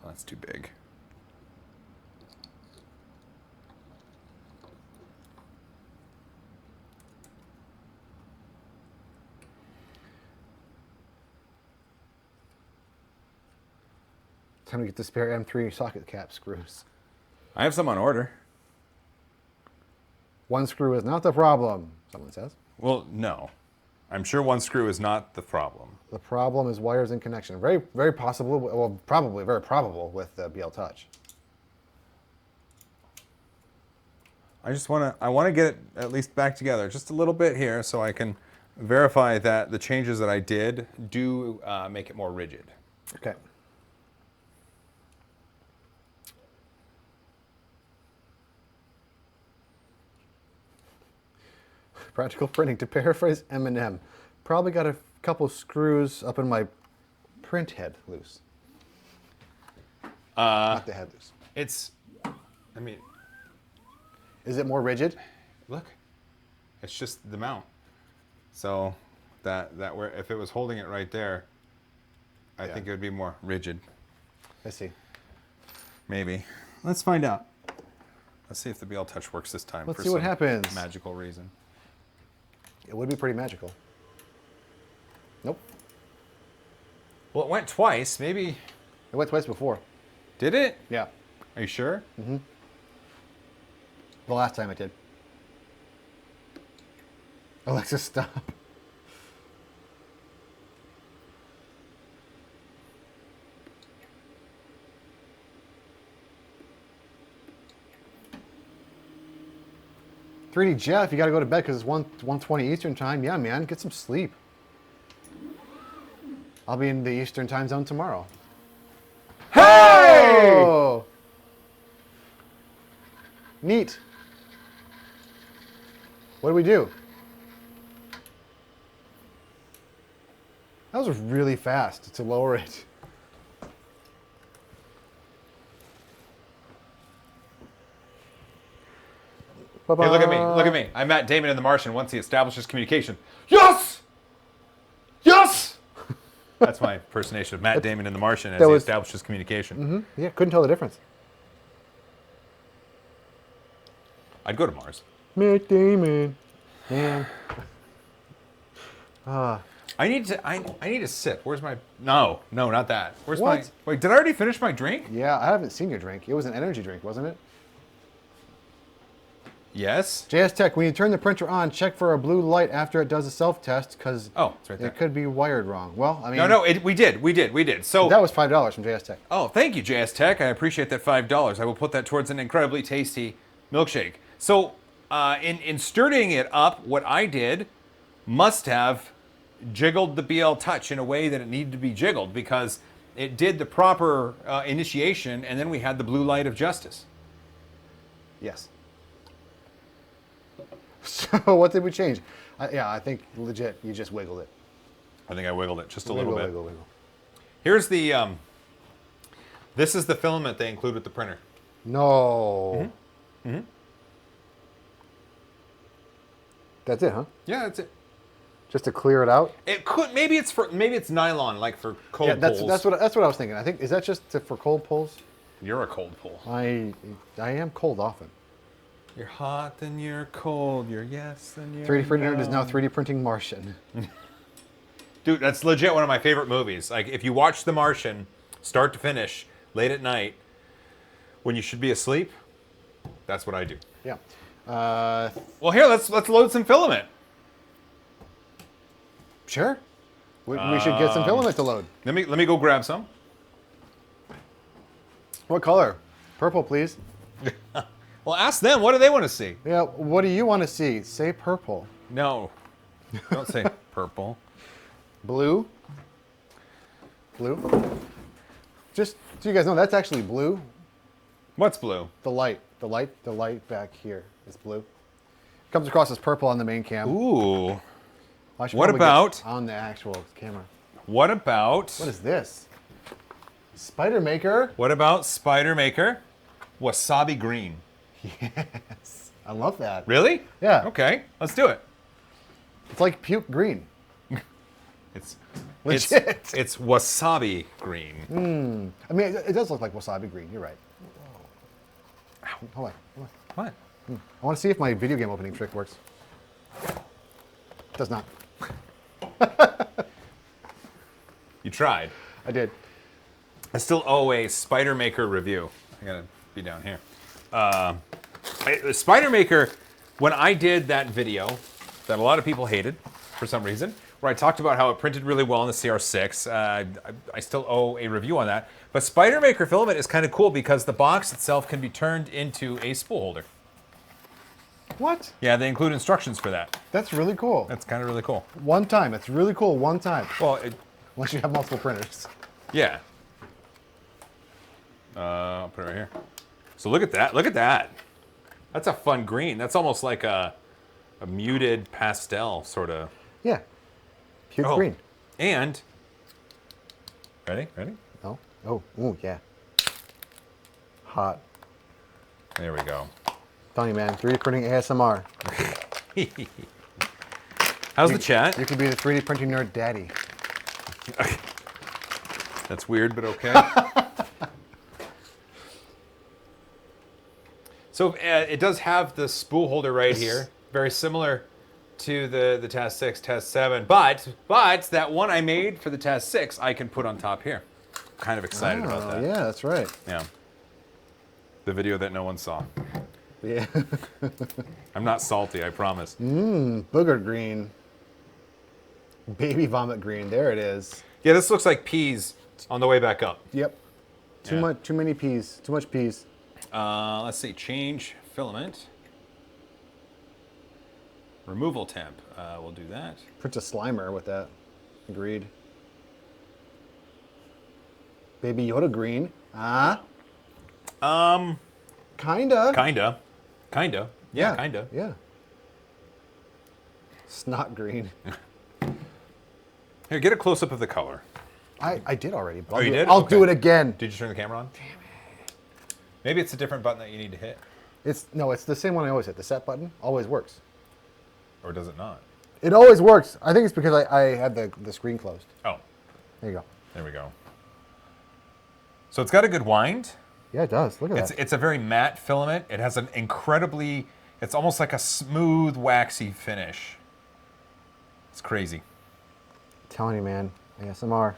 Oh, that's too big. Time to get the spare M3 socket cap screws. I have some on order. One screw is not the problem, someone says. Well, no. I'm sure one screw is not the problem. The problem is wires in connection. Very, very possible. Well, probably very probable with the BL Touch. I want to get it at least back together just a little bit here so I can verify that the changes that I did do make it more rigid. Okay. Practical printing. To paraphrase Eminem, probably got a couple screws up in my print head loose. Not the head loose. I mean, Is it more rigid? look, it's just the mount. So that where if it was holding it right there, I Yeah. think it would be more rigid. I see. Maybe. Let's find out. Let's see if the BL Touch works this time. Let's for see what some happens. Magical reason. It would be pretty magical. Nope. Well, it went twice. Maybe. It went twice before. Did it? Yeah. Are you sure? The last time it did. Alexa, stop. "3D Jeff, you gotta go to bed because it's 1:20 Eastern time." Yeah, man, get some sleep. I'll be in the Eastern time zone tomorrow. Hey! Oh! Neat. What do we do? That was really fast to lower it. Ba-ba. Hey, look at me. Look at me. I'm Matt Damon in The Martian once he establishes communication. Yes! Yes! That's my impersonation of Matt Damon in The Martian as that he was- establishes communication. Yeah, couldn't tell the difference. I'd go to Mars. Matt Damon. Man. I need to sip. Where's my... No, not that. Where's my... What? Wait, did I already finish my drink? Yeah, I haven't seen your drink. It was an energy drink, wasn't it? Yes. JS Tech, when you turn the printer on, check for a blue light after it does a self-test, because Oh, it's right there. it could be wired wrong. Well, I mean... No, we did. So... That was $5 from JS Tech. Oh, thank you, JS Tech. I appreciate that $5. I will put that towards an incredibly tasty milkshake. So, in sturdying it up, what I did must have jiggled the BL Touch in a way that it needed to be jiggled because it did the proper initiation, and then we had the blue light of justice. Yes. So what did we change? I think legit, you just wiggled it. I think I wiggled it just a Wiggle, little bit. wiggle, wiggle. Here's the. This is the filament they include with the printer. No. That's it, huh? Yeah, that's it. Just to clear it out? It could maybe it's nylon like for cold Yeah, that's pulls. what I was thinking. I think, is that just for cold pulls? You're a cold pull. I am cold often. You're hot, then you're cold. You're yes, then you're 3D printer no. is now 3D printing Martian. Dude, that's legit one of my favorite movies. Like, if you watch The Martian, start to finish, late at night, when you should be asleep, that's what I do. Yeah. Well, here, let's load some filament. Sure. We should get some filament to load. Let me go grab some. What color? Purple, please. Well, ask them. What do they want to see? Yeah, what do you want to see? Say purple. No, don't say purple. Blue? Blue? Just so you guys know, that's actually blue. What's blue? The light back here is blue. Comes across as purple on the main cam. Ooh. I should What probably get about- on the actual camera? What about What is this? Spider Maker. what about Spider Maker Wasabi Green? Yes, I love that. Really? Yeah. Okay, let's do it. It's like puke green. It's Legit. It's wasabi green. I mean, it does look like wasabi green. You're right. Hold on. What? I want to see if my video game opening trick works. Does not. You tried. I did. I still owe a Spider Maker review. I gotta be down here. Spider Maker, when I did that video that a lot of people hated for some reason, where I talked about how it printed really well on the CR6, I still owe a review on that. But Spider Maker filament is kind of cool because the box itself can be turned into a spool holder. What? Yeah, they include instructions for that. That's really cool. That's kind of really cool. One time. It's really cool. One time. Well, Unless you have multiple printers. yeah. I'll put it right here. So look at that. Look at that. That's a fun green. That's almost like a muted pastel sort of. Yeah. Puke green. And ready? No. Oh. Ooh, yeah. Hot. There we go. Telling you, man. 3D printing ASMR. How's the chat? You could be the 3D printing nerd daddy. That's weird, but okay. So it does have the spool holder right here, very similar to the TAS 6, TAS 7, but that one I made for the TAS 6 I can put on top here. Kind of excited about that. Yeah, that's right. Yeah. The video that no one saw. Yeah. I'm not salty, I promise. Booger green. Baby vomit green. There it is. Yeah, this looks like peas on the way back up. Yep. Too many peas. Too much peas. Let's see, change filament. Removal temp, we'll do that. Print a Slimer with that. Agreed. Baby Yoda green. Kinda. Kinda. Yeah, kinda. Yeah. Snot green. Here, get a close-up of the color. I did already. But Oh, you did? I'll Okay. do it again. Did you turn the camera on? Damn it. Maybe it's a different button that you need to hit. It's the same one I always hit. The set button always works. Or does it not? It always works. I think it's because I had the screen closed. Oh, There you go. there we go. So it's got a good wind. Yeah, it does. Look at that. It's a very matte filament. It has an incredibly, it's almost like a smooth, waxy finish. It's crazy. Telling you, man. ASMR.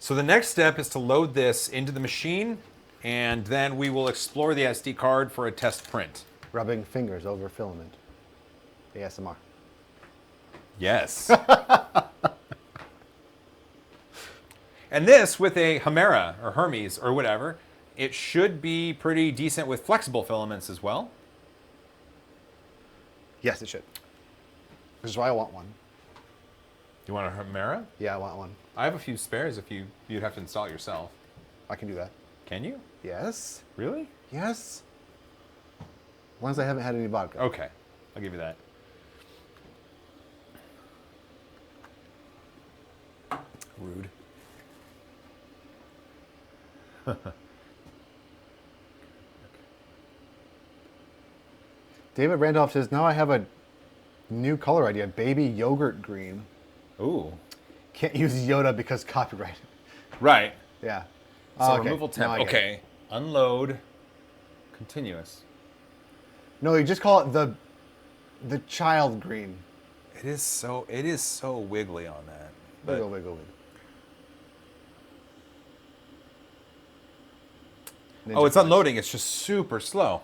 So the next step is to load this into the machine, and then we will explore the SD card for a test print. Rubbing fingers over filament. ASMR. Yes. And this, with a Hemera or Hermes or whatever, it should be pretty decent with flexible filaments as well. Yes, it should. Which is why I want one. You want a Hemera? Yeah, I want one. I have a few spares if you'd have to install it yourself. I can do that. Can you? Yes. Really? Yes. Ones I haven't had any vodka. Okay, I'll give you that. Rude. David Randolph says, now I have a new color idea. Baby yogurt green. Ooh. Can't use Yoda because copyright. Right. Yeah. So Okay, removal now temp. I get it. Okay. Unload. Continuous. No, you just call it the child green. It is so wiggly on that. But Wiggle, wiggle, wiggle. oh, it's Ninja unloading. It's just super slow.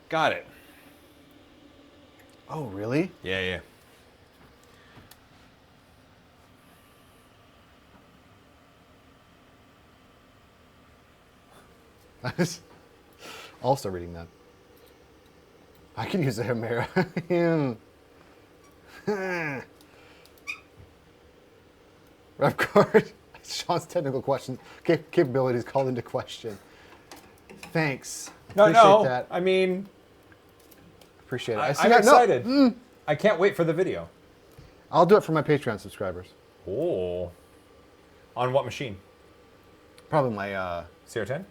Got it. Oh, really? Yeah, yeah. I was also reading that. I can use a Hemera. Rep card. Sean's technical questions, capabilities called into question. Thanks. No, Appreciate no. that. I mean, Appreciate it. I'm see that- no, excited. I can't wait for the video. I'll do it for my Patreon subscribers. Oh. On what machine? Probably my, CR10?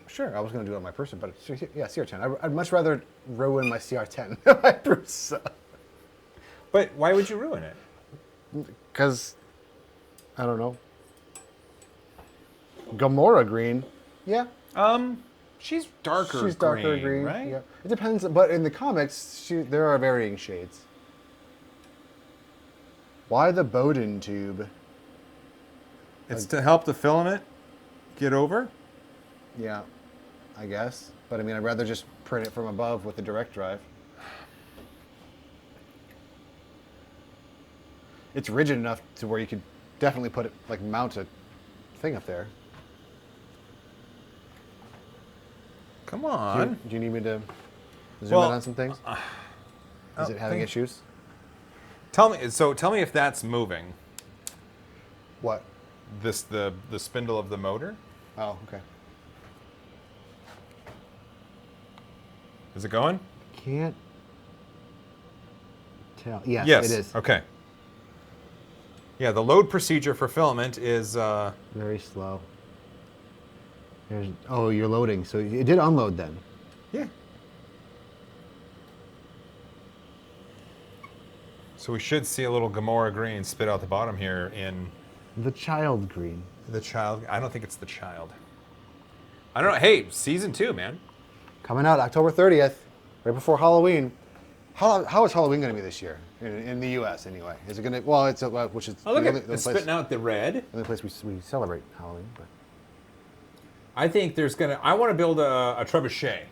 sure, I was going to do it on my person, but yeah, CR10. I'd much rather ruin my CR10 than my Prusa. But why would you ruin it? Because, I don't know. Gamora green. Yeah. She's darker She's darker green, right? Yeah. It depends, but in the comics, there are varying shades. Why the Bowden tube? It's to help the filament get over? Yeah, I guess. But I mean, I'd rather just print it from above with the direct drive. It's rigid enough to where you could definitely put it, like mount a thing up there. Come Do on. you need me to zoom Well, in on some things? Is it having issues? Tell me if that's moving. What? The spindle of the motor? Oh, okay. Is it going? Can't tell. Yes, Yes. it is. Okay. Yeah, the load procedure for filament is Very slow. Oh, you're loading. So it did unload then. yeah. So we should see a little Gamora green spit out the bottom here in The child green. the child. I don't think it's the child. I don't know. Hey, season 2, man. Coming out October 30th, right before Halloween. How is Halloween going to be this year? In the U.S. anyway. Is it going to, well, it's, which is Oh, look the at only, it's spitting out the red. the only place we celebrate Halloween. But I think I want to build a trebuchet.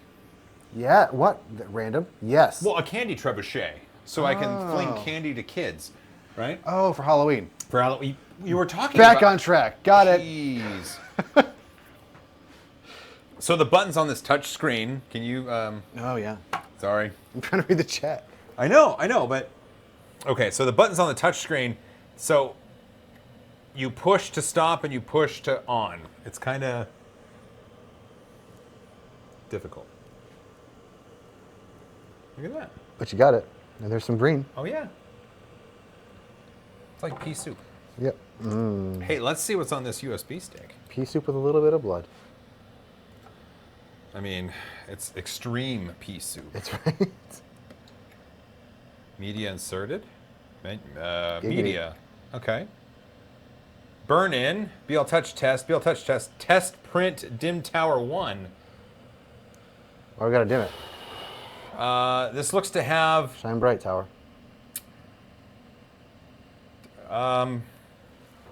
yeah, what? Random? Yes. Well, a candy trebuchet. So I can fling Oh. candy to kids. Right? Oh, for Halloween. For Halloween. You were talking Back about... on track. Got it. Jeez. So the buttons on this touch screen, can you... Oh, yeah. sorry. I'm trying to read the chat. I know, but... Okay, so the buttons on the touch screen, so you push to stop and you push to on. It's kind of difficult. Look at that. But you got it. And there's some green. Oh, yeah. It's like pea soup. Yep. Hey, let's see what's on this USB stick. Pea soup with a little bit of blood. I mean, it's extreme pea soup. That's right. Media inserted. Media. Okay. Burn in. BL Touch test. BL Touch test. Test print dim tower 1. Oh, we got to dim it. This looks to have... Shine bright, tower.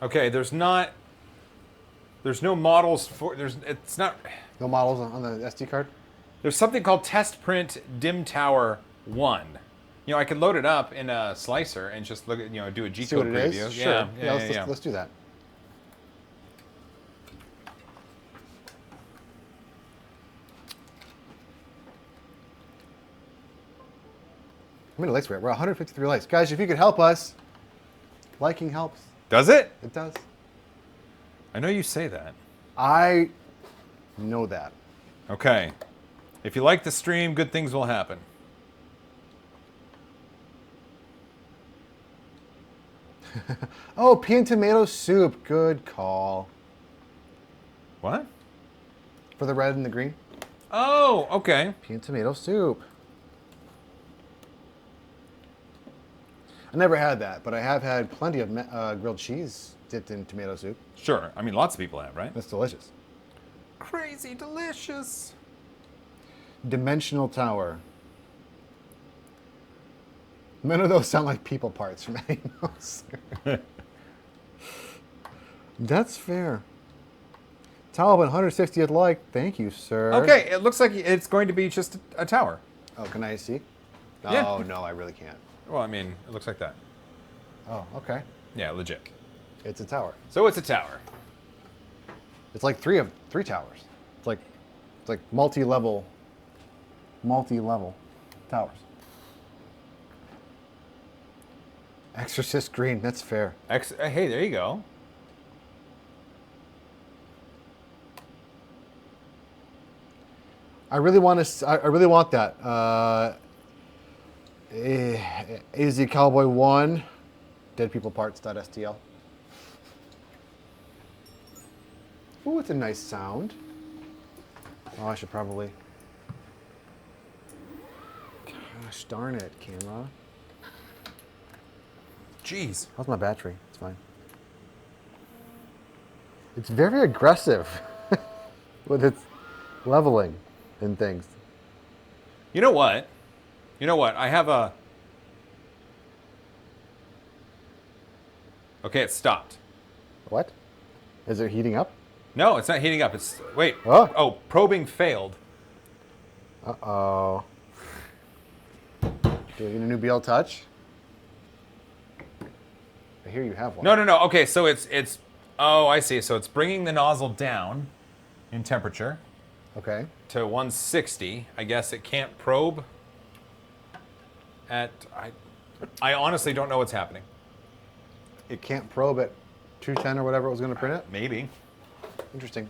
Okay, there's no models for... It's not... No models on the SD card? There's something called test print dim tower 1. You know, I could load it up in a slicer and just look at, do a See G-code what it preview. is? Sure. Yeah. Let's do that. How many likes we're at? We're at 153 likes. Guys, if you could help us, liking helps. Does it? It does. I know you say that. I know that. Okay. If you like the stream, good things will happen. Oh, pea and tomato soup. Good call. What? For the red and the green. Oh, okay. Pea and tomato soup. I never had that, but I have had plenty of grilled cheese dipped in tomato soup. Sure. I mean, lots of people have, right? That's delicious. Crazy delicious. Dimensional tower. None of those sound like people parts from animals. That's fair. Talbot, 160th like. Thank you, sir. Okay, it looks like it's going to be just a tower. Oh, can I see? Yeah. Oh, no, I really can't. Well, I mean, it looks like that. Oh, okay. Yeah, legit. It's a tower. So it's a tower. It's like three towers. It's like multi-level towers. Exorcist green, that's fair. Hey, there you go. I really want that. AZ Cowboy 1, deadpeopleparts.stl. Ooh, it's a nice sound. Oh, I should probably... Gosh darn it, camera. Jeez. How's my battery? It's fine. It's very aggressive with its leveling and things. You know what? You know what? I have a... Okay, it stopped. What? Is it heating up? No, it's not heating up. It's... Wait. Oh. Oh, probing failed. Uh-oh. Do you need a new BL Touch? I hear you have one. No. Okay, so it's... Oh, I see. So it's bringing the nozzle down in temperature Okay. to 160. I guess it can't probe at... I honestly don't know what's happening. It can't probe at 210 or whatever it was going to print it? Maybe. Interesting.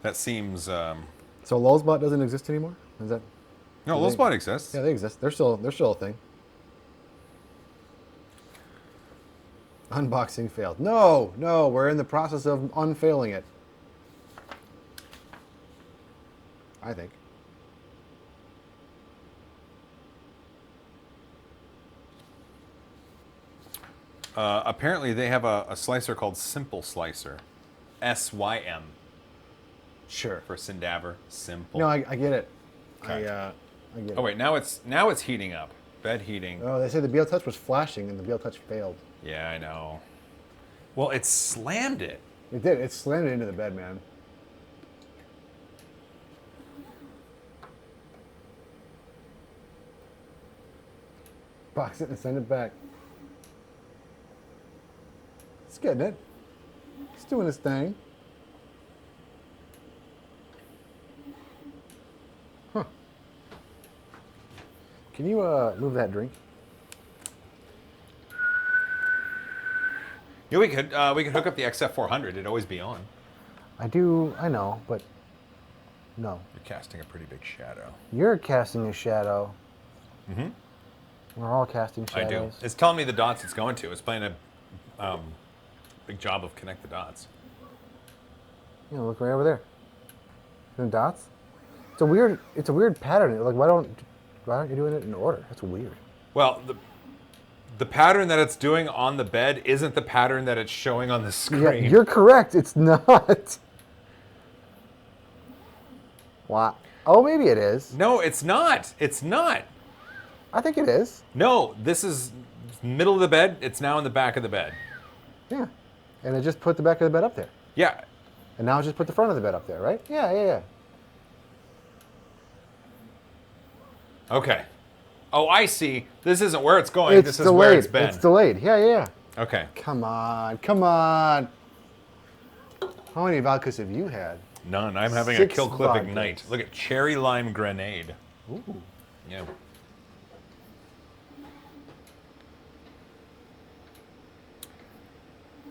That seems... So Lulzbot doesn't exist anymore? Is that... No, Do they- Lulzbot exists. Yeah, they exist. They're still a thing. Unboxing failed. No, we're in the process of unfailing it. I think. Apparently, they have a slicer called Simple Slicer. SYM Sure. for Syndaver. Simple. No, I get it. Okay. I get Oh it. wait, now it's heating up. Bed heating. Oh, they said the BL Touch was flashing and the BL Touch failed. Yeah, I know. Well, it slammed it. It did. It slammed it into the bed, man. Box it and send it back. It's getting it. It's doing its thing. Huh. Can you move that drink? Yeah, we could hook up the XF400. It'd always be on. I know, but no. You're casting a pretty big shadow. You're casting a shadow. Mm-hmm. We're all casting I shadows. do. It's telling me the dots it's going to. It's playing a big job of connect the dots. Yeah, look right over there. The dots. It's a weird pattern. Like, why aren't you doing it in order? That's weird. Well, the pattern that it's doing on the bed isn't the pattern that it's showing on the Yeah, screen. you're correct. It's not. Wow. Oh, maybe it is. No, it's not. It's not. I think it is. No, this is middle of the bed. It's now in the back of the bed. Yeah. And it just put the back of the bed up there. Yeah. And now it just put the front of the bed up there, right? Yeah. Okay. Oh, I see. This isn't where it's going. It's This is delayed. where it's been. It's delayed. Yeah. Okay. Come on. How many vodkas have you had? None. I'm having a 6 kill clip vodkas. ignite. Look at cherry lime grenade. Ooh. Yeah.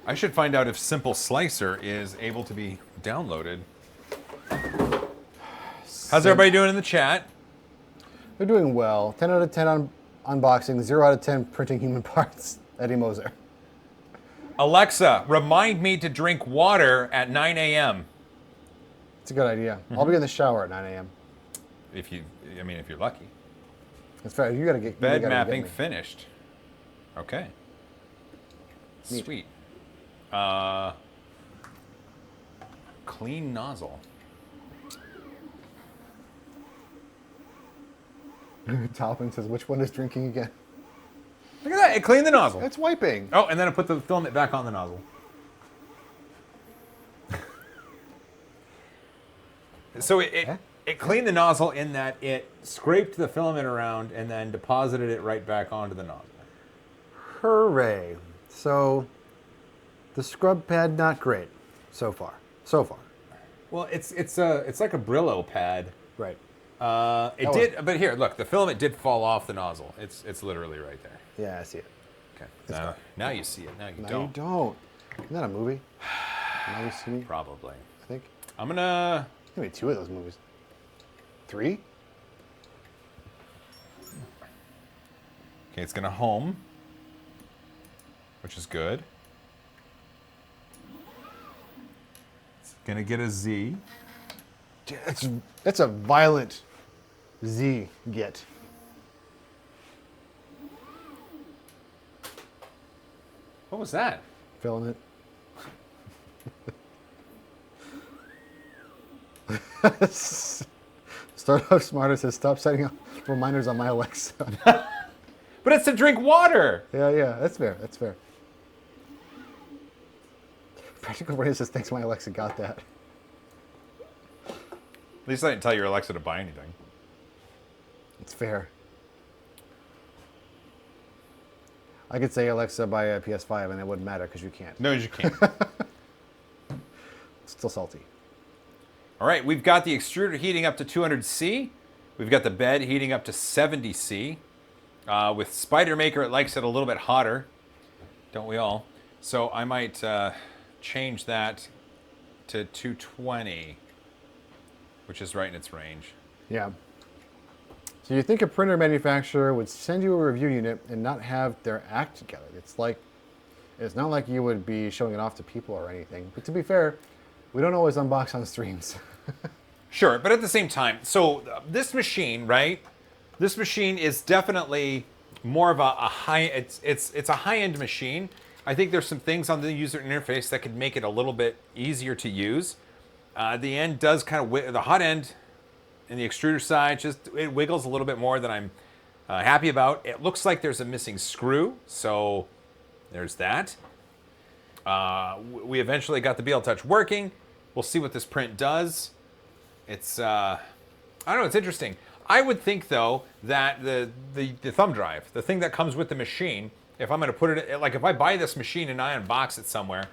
I should find out if Simple Slicer is able to be downloaded. How's everybody doing in the chat? They're doing well. 10 out of 10 on unboxing, 0 out of 10 printing human parts. Eddie Moser. Alexa, remind me to drink water at 9 a.m. It's a good idea. I'll be in the shower at 9 a.m. If you're lucky. That's fair. You gotta get Bed you gotta mapping get me. finished. Okay. Neat. Sweet. Clean nozzle. Toppin says, which one is drinking again? Look at that. It cleaned the nozzle. It's wiping. Oh, and then I put the filament back on the nozzle. So it cleaned the nozzle in that it scraped the filament around and then deposited it right back onto the nozzle. Hooray. So, the scrub pad, not great so far. Well, it's like a Brillo pad. Right. It did, but here, look, the filament did fall off the nozzle. It's literally right there. Yeah, I see it. Okay. Now you see it. Now you No, don't. you don't. Isn't that a movie? Now you see me, Probably. I think. I'm gonna. Maybe 2 of those movies. 3? Okay, it's going to home, which is good. It's going to get a Z. That's a violent Z get. What was that? Filament. Startup Smarter says, stop setting up reminders on my Alexa. But it's to drink water. Yeah, that's fair. That's fair. Practical Brain says, thanks, my Alexa got that. At least I didn't tell your Alexa to buy anything. It's fair. I could say, Alexa, buy a PS5, and it wouldn't matter because you can't. No, you can't. It's still salty. All right, we've got the extruder heating up to 200C. We've got the bed heating up to 70C. With Spider Maker, it likes it a little bit hotter. Don't we all? So I might change that to 220, which is right in its range. Yeah. So you think a printer manufacturer would send you a review unit and not have their act together? It's not like you would be showing it off to people or anything. But to be fair, we don't always unbox on streams. Sure, but at the same time, so this machine, right? This machine is definitely more of a high. It's a high-end machine. I think there's some things on the user interface that could make it a little bit easier to use. The end does kind of the hot end in the extruder side, it wiggles a little bit more than I'm happy about. It looks like there's a missing screw, so there's that. We eventually got the BL Touch working. We'll see what this print does. It's, I don't know, it's interesting. I would think, though, that the thumb drive, the thing that comes with the machine, if I'm going to put it, like if I buy this machine and I unbox it somewhere,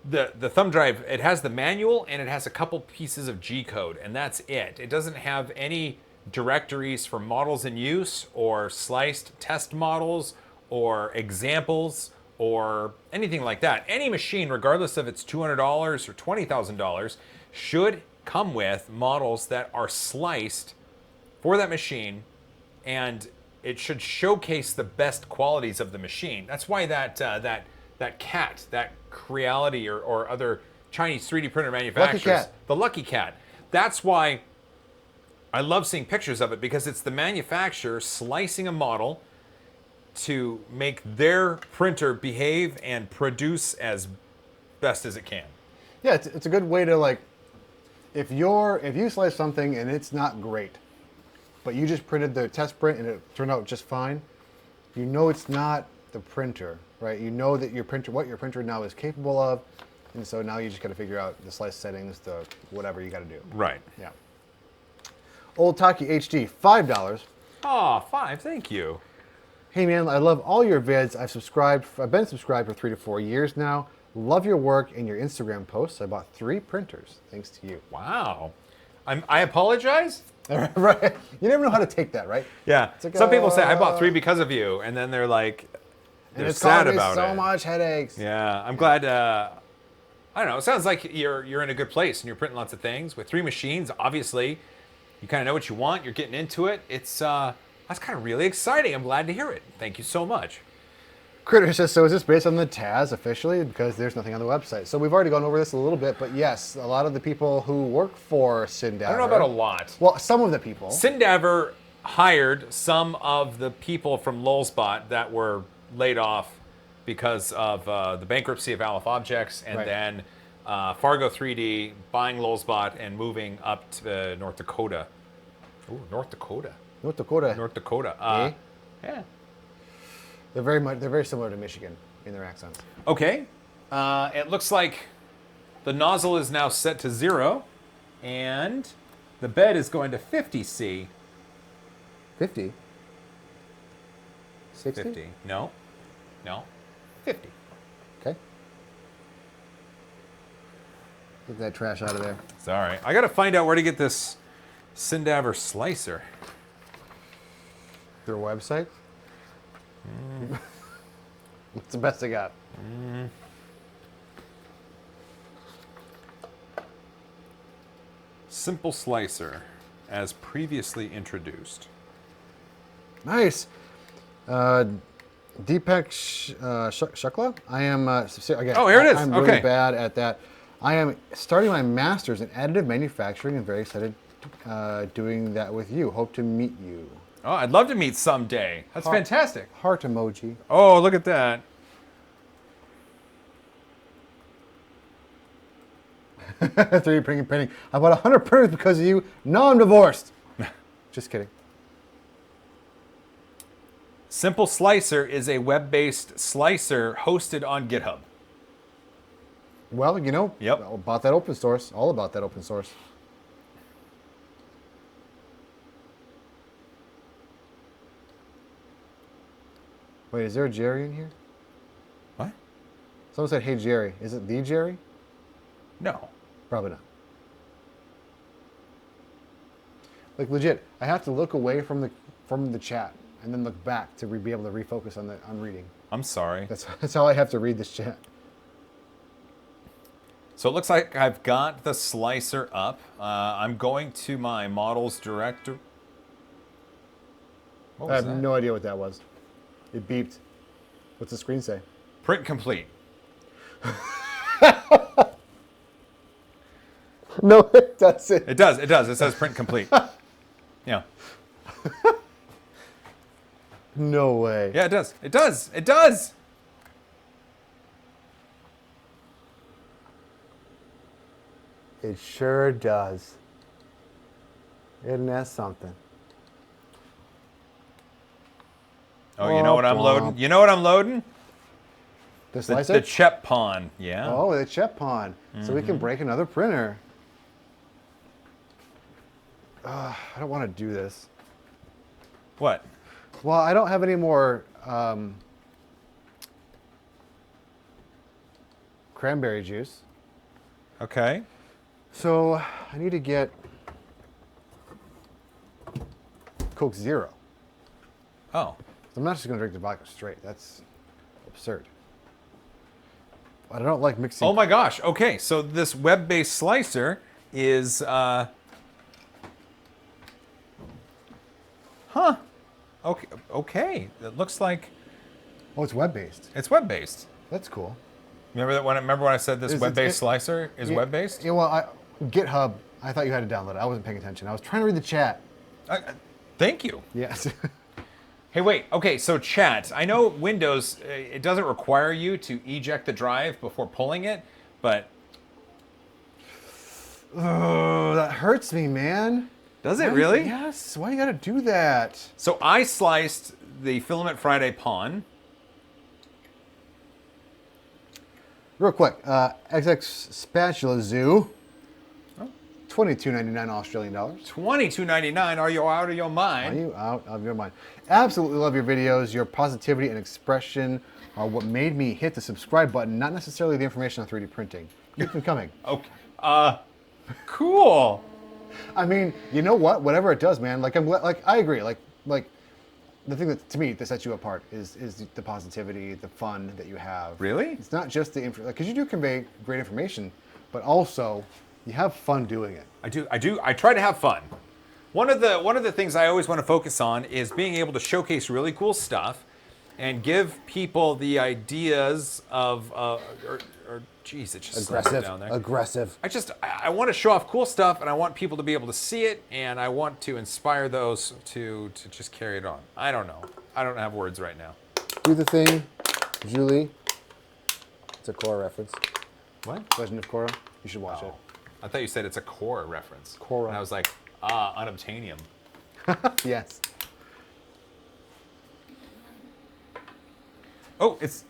the thumb drive, it has the manual and it has a couple pieces of G code, and that's it. It doesn't have any directories for models in use or sliced test models or examples or anything like that. Any machine, regardless of it's $200 or $20,000, should come with models that are sliced for that machine, and it should showcase the best qualities of the machine. That's why that cat, that Creality or other Chinese 3D printer manufacturers, the Lucky Cat. That's why I love seeing pictures of it, because it's the manufacturer slicing a model to make their printer behave and produce as best as it can. Yeah, it's a good way to, like, if you slice something and it's not great, but you just printed the test print and it turned out just fine, you know it's not the printer, right? You know that what your printer now is capable of, and so now you just got to figure out the slice settings, the whatever you got to do. Right. Yeah. Old Taki HD, $5. Aw, 5, thank you. Hey man, I love all your vids. I've been subscribed for 3 to 4 years now. Love your work and your Instagram posts. I bought 3 printers thanks to you. Wow. I apologize? Right. You never know how to take that, right? Yeah. Like, Some people say, I bought 3 because of you, and then they're like, they're it's sad causing me about it. so much headaches. Yeah, I'm glad. I don't know. It sounds like you're in a good place and you're printing lots of things with 3 machines. Obviously, you kind of know what you want. You're getting into it. It's that's kind of really exciting. I'm glad to hear it. Thank you so much. Critter says, so is this based on the Taz officially? Because there's nothing on the website. So we've already gone over this a little bit, but yes, a lot of the people who work for Syndaver. I don't know about a lot. Well, some of the people. Syndaver hired some of the people from Lulzbot that were laid off because of the bankruptcy of Aleph Objects, and Right. then Fargo 3D buying Lulzbot and moving up to North Dakota. Ooh, North Dakota. North Dakota. North Dakota. Yeah. They're very similar to Michigan in their accents. Okay. It looks like the nozzle is now set to 0, and the bed is going to 50C. 50? 60? 50. No. 50. Okay. Get that trash out of there. It's all right. I got to find out where to get this Syndaver slicer. Their website? What's the best I got? Simple slicer. as previously introduced. Nice. Deepak Shukla. I am. Again, Oh, here it is. I'm Okay. really bad at that. I am starting my master's in additive manufacturing and very excited doing that with you. Hope to meet you. Oh, I'd love to meet someday. That's fantastic. Heart emoji. Oh, look at that. 3D printing. I bought 100 printers because of you. No, I'm divorced. Just kidding. Simple Slicer is a web-based slicer hosted on GitHub. Well, you know, Yep. about that open source. All about that open source. Wait, is there a Jerry in here? What? Someone said, hey, Jerry. Is it the Jerry? No. Probably not. Like, legit, I have to look away from the chat and then look back to be able to refocus on reading. I'm sorry. That's how I have to read this chat. So it looks like I've got the slicer up. I'm going to my models director. What I was have that? no idea what that was. It beeped. What's the screen say? Print complete. No, it doesn't. It does. It does. It says print complete. Yeah. No way. Yeah, it does. It does. It does. It sure does. Isn't that something? Oh, you know what I'm Womp loading? womp. You know what I'm loading? The The, slicer? the Chep Pawn. Yeah. Oh, the chip pawn. So we can break another printer. I don't want to do this. What? Well, I don't have any more cranberry juice. Okay. So I need to get Coke Zero. Oh. I'm not just going to drink the vodka straight. That's absurd. But I don't like mixing. Oh my gosh. Okay. So this web-based slicer is, huh. Okay. Okay. It looks like Oh, it's web-based. it's web-based. That's cool. Remember when I said this Is it- web-based it- slicer is Yeah, web-based? Yeah, well, GitHub, I thought you had to download it. I wasn't paying attention. I was trying to read the chat. Thank you. Yes. Hey, wait. Okay, so chat. I know Windows, it doesn't require you to eject the drive before pulling it, but Oh, that hurts me, man. does it Why- really? Yes. Why you gotta do that? So I sliced the Filament Friday pawn. Real quick, XX Spatula Zoo. $22.99 Australian dollars. $22.99. Are you out of your Are mind? you out of your mind? Absolutely love your videos. Your positivity and expression are what made me hit the subscribe button, not necessarily the information on 3D printing. Keep them coming. Okay. Cool. I mean, you know what? Whatever it does, man. Like I agree. Like the thing that to me that sets you apart is the positivity, the fun that you have. Really? It's not just the info, because you do convey great information, but also you have fun doing it. I do. I try to have fun. One of the things I always want to focus on is being able to showcase really cool stuff and give people the ideas of geez, it just slowed Aggressive. down there. Aggressive. I want to show off cool stuff, and I want people to be able to see it, and I want to inspire those to just carry it on. I don't know. I don't have words right now. Do the thing, Julie. It's a Korra reference. What? Legend of Korra. You should watch it. I thought you said it's a core reference. Korra. And I was like, unobtainium. Yes. Oh, it's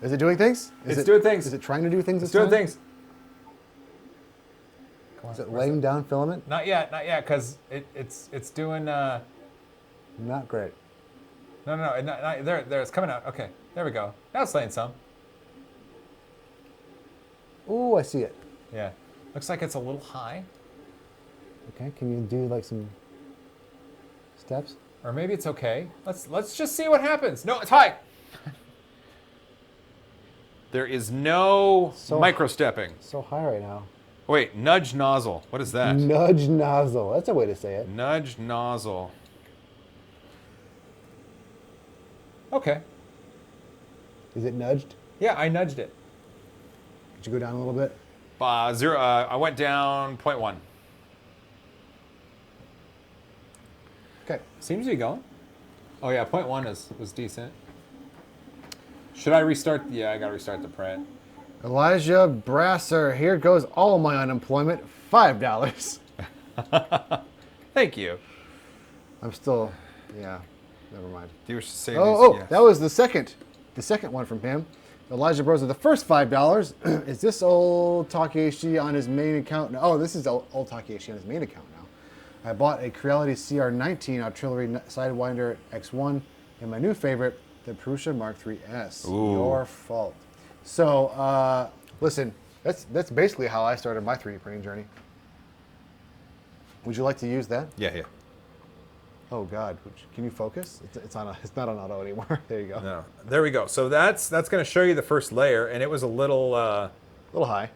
Is it doing things? It's doing things. Is it trying to do things? it's this doing time? things. Is it laying down filament? Not yet, because it's doing. Not great. No, not, there, it's coming out. Okay, there we go. Now it's laying some. Ooh, I see it. Yeah, looks like it's a little high, Okay, can you do like some steps? or maybe it's okay. Let's just see what happens. No, it's high. There is no So- micro stepping. So high right now. Wait, nudge nozzle. What is that? Nudge nozzle. That's a way to say it. Nudge nozzle. Okay. Is it nudged? Yeah, I nudged it. Did you go down a little bit? Zero. I went down 0.1. Okay. Seems to be going. Oh yeah, 0.1 was decent. Should I restart? Yeah, I gotta restart the print. Elijah Brasser, here goes all of my unemployment, $5. Thank you. I'm still, yeah, never mind. You were saying Oh, that was the second one from him. Elijah Bros with the first $5. Is this old Takeshi on his main account? Oh, this is old Takeshi on his main account now. I bought a Creality CR19 artillery Sidewinder X1 and my new favorite, the Prusa Mark III S. Ooh. Your fault. So, listen, that's basically how I started my 3D printing journey. Would you like to use that? Yeah. Oh God, can you focus? It's not on auto anymore. There you go. No, there we go. So that's going to show you the first layer, and it was a little Little high.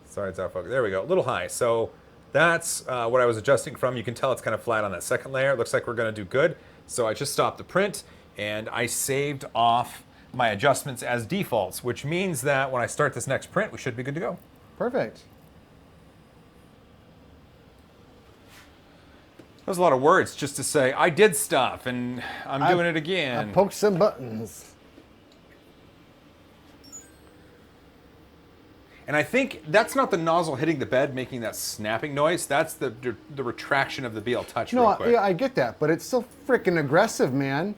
Sorry, it's out of focus. There we go. A little high. So that's what I was adjusting from. You can tell it's kind of flat on that second layer. It looks like we're going to do good. So I just stopped the print, and I saved off my adjustments as defaults, which means that when I start this next print, we should be good to go. Perfect. That was a lot of words just to say, I did stuff, and I'm doing it again. I poked some buttons. And I think that's not the nozzle hitting the bed making that snapping noise. That's the retraction of the BL Touch real quick. Yeah, I get that, but it's so freaking aggressive, man.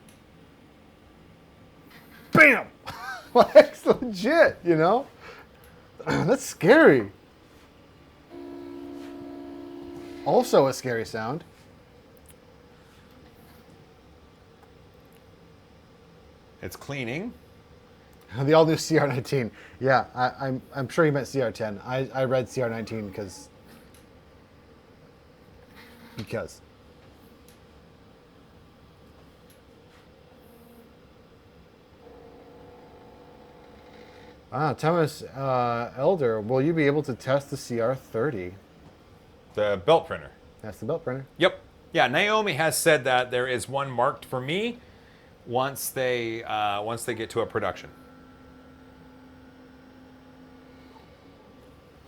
Bam! Like, it's legit, you know? That's scary. Also a scary sound. It's cleaning. The all-new CR19. Yeah, I'm sure he meant CR10. I read CR19 because. Thomas Elder, will you be able to test the CR30? The belt printer. That's the belt printer. Yep. Yeah, Naomi has said that there is one marked for me once they get to a production.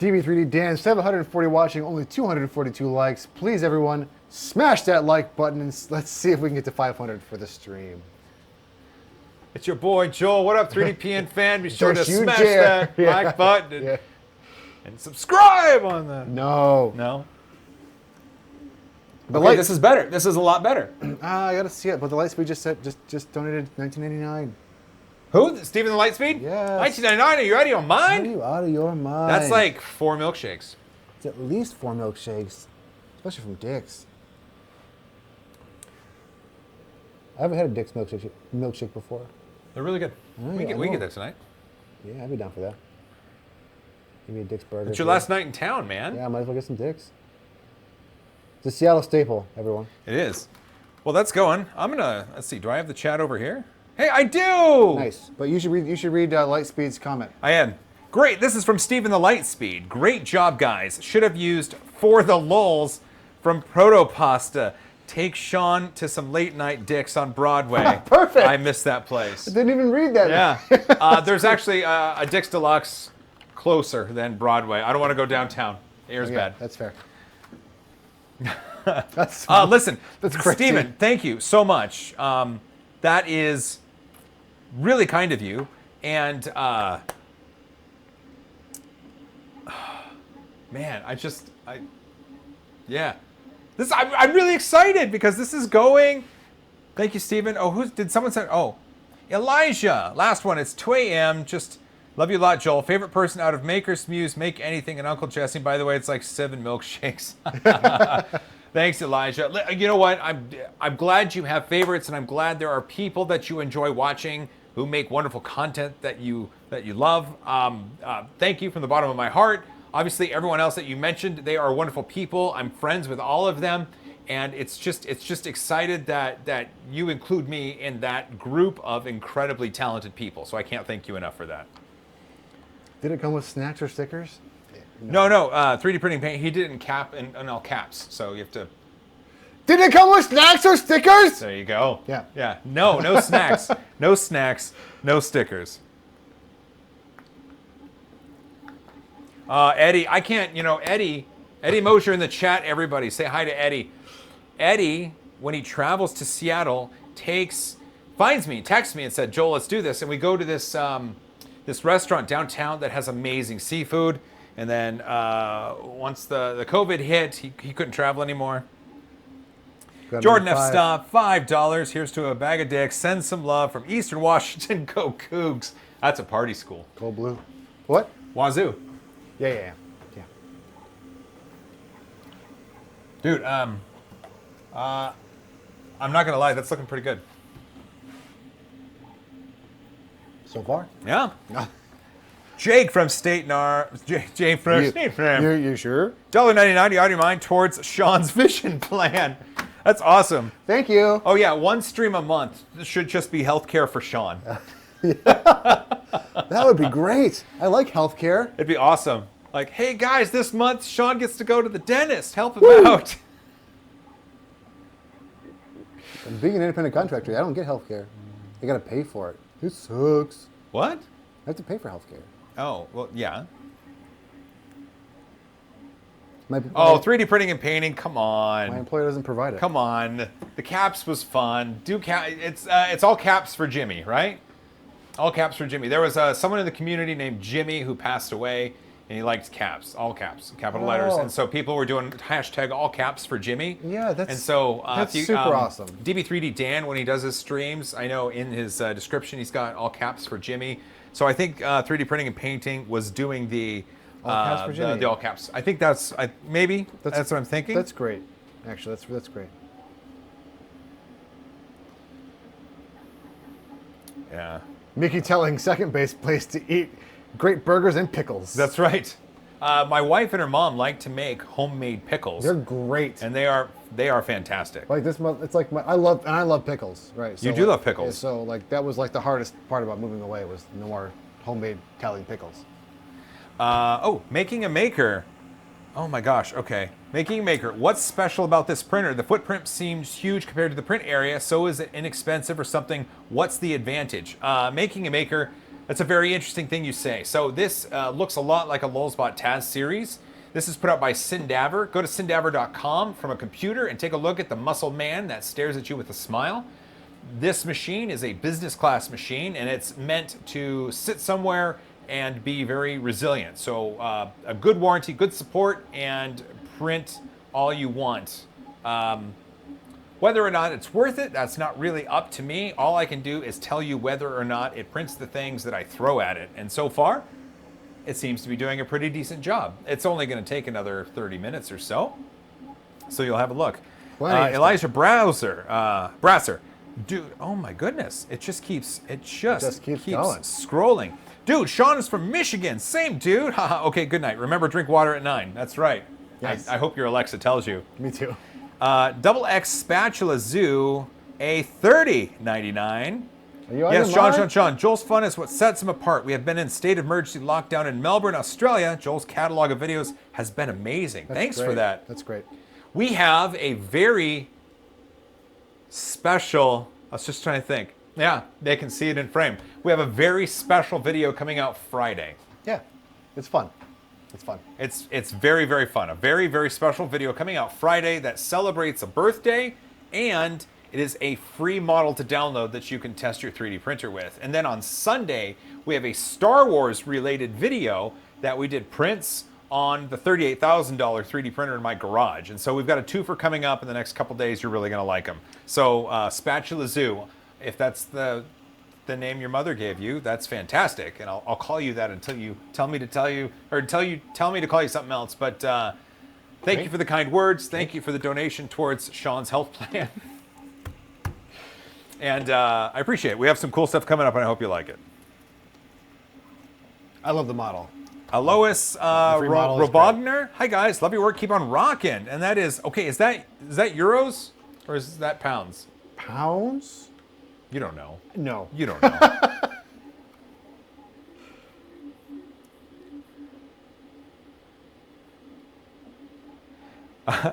DB3D Dan, 740 watching, only 242 likes. Please, everyone, smash that like button and let's see if we can get to 500 for the stream. It's your boy Joel. What up, 3DPN fan? Be sure Don't to you smash dare. that like button and subscribe on the. No. No. The Okay, light. this is better. This is a lot better. I gotta see it, but the Lightspeed just said just donated $19.99. Who? Steven the Lightspeed? Yes. 1999. Are you out of your Are mind? you out of your mind? That's like 4 milkshakes. It's at least 4 milkshakes, especially from Dick's. I haven't had a Dick's milkshake before. They're really good. Oh, we yeah, can I get know. that tonight. Yeah, I'd be down for that. Give me a Dick's burger. It's your too. last night in town, man. Yeah, I might as well get some Dick's. It's a Seattle staple, everyone. It is. Well, that's going. I'm gonna. Let's see. Do I have the chat over here? Hey, I do. Nice, but you should read Lightspeed's comment. I am. Great. This is from Steven the Lightspeed. Great job, guys. Should have used For the Lulz from Protopasta. Take Sean to some late night dicks on Broadway. Perfect. I missed that place. I didn't even read that. Yeah. There's actually a Dick's Deluxe closer than Broadway. I don't want to go downtown. The air's Yeah, bad. that's fair. That's Listen, That's crazy. Steven, thank you so much. That is really kind of you. And man, yeah. I'm really excited because this is going. Thank you, Steven. Oh, did someone say? Oh, Elijah. Last one. It's 2 a.m. Just love you a lot, Joel. Favorite person out of Maker's Muse, Make Anything, and Uncle Jesse. By the way, it's like 7 milkshakes. Thanks, Elijah. You know what? I'm glad you have favorites, and I'm glad there are people that you enjoy watching who make wonderful content that you love. Thank you from the bottom of my heart. Obviously, everyone else that you mentioned, they are wonderful people. I'm friends with all of them, and it's just excited that you include me in that group of incredibly talented people. So I can't thank you enough for that. Did it come with snacks or stickers? No, 3D printing paint. He did it in all caps, so you have to. Did it come with snacks or stickers? There you go. Yeah. Yeah. No snacks. No snacks. No stickers. Eddie, I can't. Eddie Mosher in the chat. Everybody, say hi to Eddie. Eddie, when he travels to Seattle, finds me, texts me, and said, "Joel, let's do this." And we go to this restaurant downtown that has amazing seafood. And then once the COVID hit, he couldn't travel anymore. Jordan F. Stop, $5. Here's to a bag of dicks. Send some love from Eastern Washington. Go Cougs. That's a party school. Cold blue. What? Wazoo. Yeah. Dude, I'm not gonna lie, that's looking pretty good. So far? Yeah. Jake from State Farm. Jake from State Farm. You sure? $1.99 out of your mind towards Sean's vision plan. That's awesome. Thank you. Oh yeah, one stream a month. This should just be healthcare for Sean. That would be great. I like healthcare. It'd be awesome. Like, hey guys, this month Sean gets to go to the dentist. Help him out. And being an independent contractor, I don't get healthcare. I gotta pay for it. It sucks. What? I have to pay for healthcare. Oh, well, yeah. My 3D printing and painting. Come my on. employer doesn't provide it. Come on. The caps was fun. It's all caps for Jimmy, right? All caps for Jimmy. There was someone in the community named Jimmy who passed away, and he liked caps, all caps, capital letters. And so people were doing hashtag all caps for Jimmy. Yeah, that's super awesome. DB3D Dan, when he does his streams, I know in his description he's got all caps for Jimmy. So I think 3D printing and painting was doing the all caps for Jimmy. the all caps. I think that's what I'm thinking. That's great. Actually, that's great. Yeah. Mickey telling second base place to eat great burgers and pickles. That's right. My wife and her mom like to make homemade pickles. They're great. And they are fantastic. Like this month, it's like I love pickles, right? You do love pickles. Yeah, so like that was like the hardest part about moving away was no more homemade Italian pickles. Making a maker. Oh my gosh, okay. Making a maker. What's special about this printer? The footprint seems huge compared to the print area, so is it inexpensive or something? What's the advantage? Making a maker, that's a very interesting thing you say. So this looks a lot like a Lulzbot Taz series. This is put out by Syndaver. Go to syndaver.com from a computer and take a look at the muscle man that stares at you with a smile. This machine is a business class machine, and it's meant to sit somewhere and be very resilient. So a good warranty, good support, and print all you want. Whether or not it's worth it, that's not really up to me. All I can do is tell you whether or not it prints the things that I throw at it. And so far, it seems to be doing a pretty decent job. It's only going to take another 30 minutes or so. So you'll have a look. Elijah Brasser. Dude, oh my goodness. It just keeps going. scrolling. Dude, Sean is from Michigan. Same dude. Okay, good night. Remember, drink water at 9. That's right. Yes. I hope your Alexa tells you. Me too. Double X Spatula Zoo, a $30.99. Are you on Yes, your mind? Sean. Joel's fun is what sets him apart. We have been in state of emergency lockdown in Melbourne, Australia. Joel's catalog of videos has been amazing. Thanks for that. That's great. We have a very special, I was just trying to think. Yeah, they can see it in frame. We have a very special video coming out Friday. Yeah, it's fun. It's fun. It's very, very fun. A very, very special video coming out Friday that celebrates a birthday, and it is a free model to download that you can test your 3D printer with. And then on Sunday, we have a Star Wars related video that we did prints on the $38,000 3D printer in my garage. And so we've got a twofer coming up in the next couple days. You're really going to like them. So Spatula Zoo, if that's the name your mother gave you, that's fantastic. And I'll call you that until you tell me to tell you, or tell me to call you something else. But thank you for the kind words. Thank you for the donation towards Sean's health plan. And I appreciate it. We have some cool stuff coming up, and I hope you like it. I love the model. Alois Every model is Robogner. Hi guys, love your work. Keep on rocking. And that is okay. Is that euros or is that pounds? Pounds? You don't know. No. You don't know.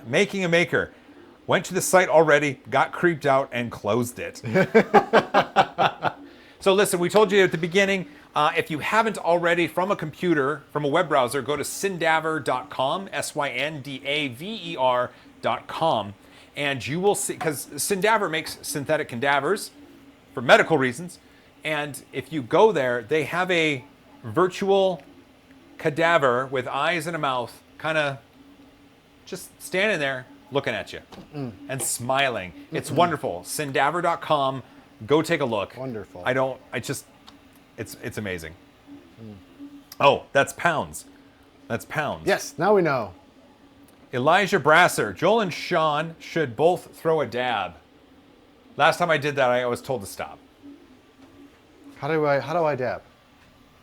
Making a maker. Went to the site already, got creeped out, and closed it. So listen, we told you at the beginning, if you haven't already, from a computer, from a web browser, go to syndaver.com, syndaver.com, and you will see, because Syndaver makes synthetic cadavers for medical reasons, and if you go there, they have a virtual cadaver with eyes and a mouth, kind of just standing there looking at you and smiling. It's wonderful. Syndaver.com. Go take a look. Wonderful. It's amazing. Oh, that's pounds. That's pounds. Yes, now we know. Elijah Brasser. Joel and Sean should both throw a dab. Last time I did that, I was told to stop. How do I dab?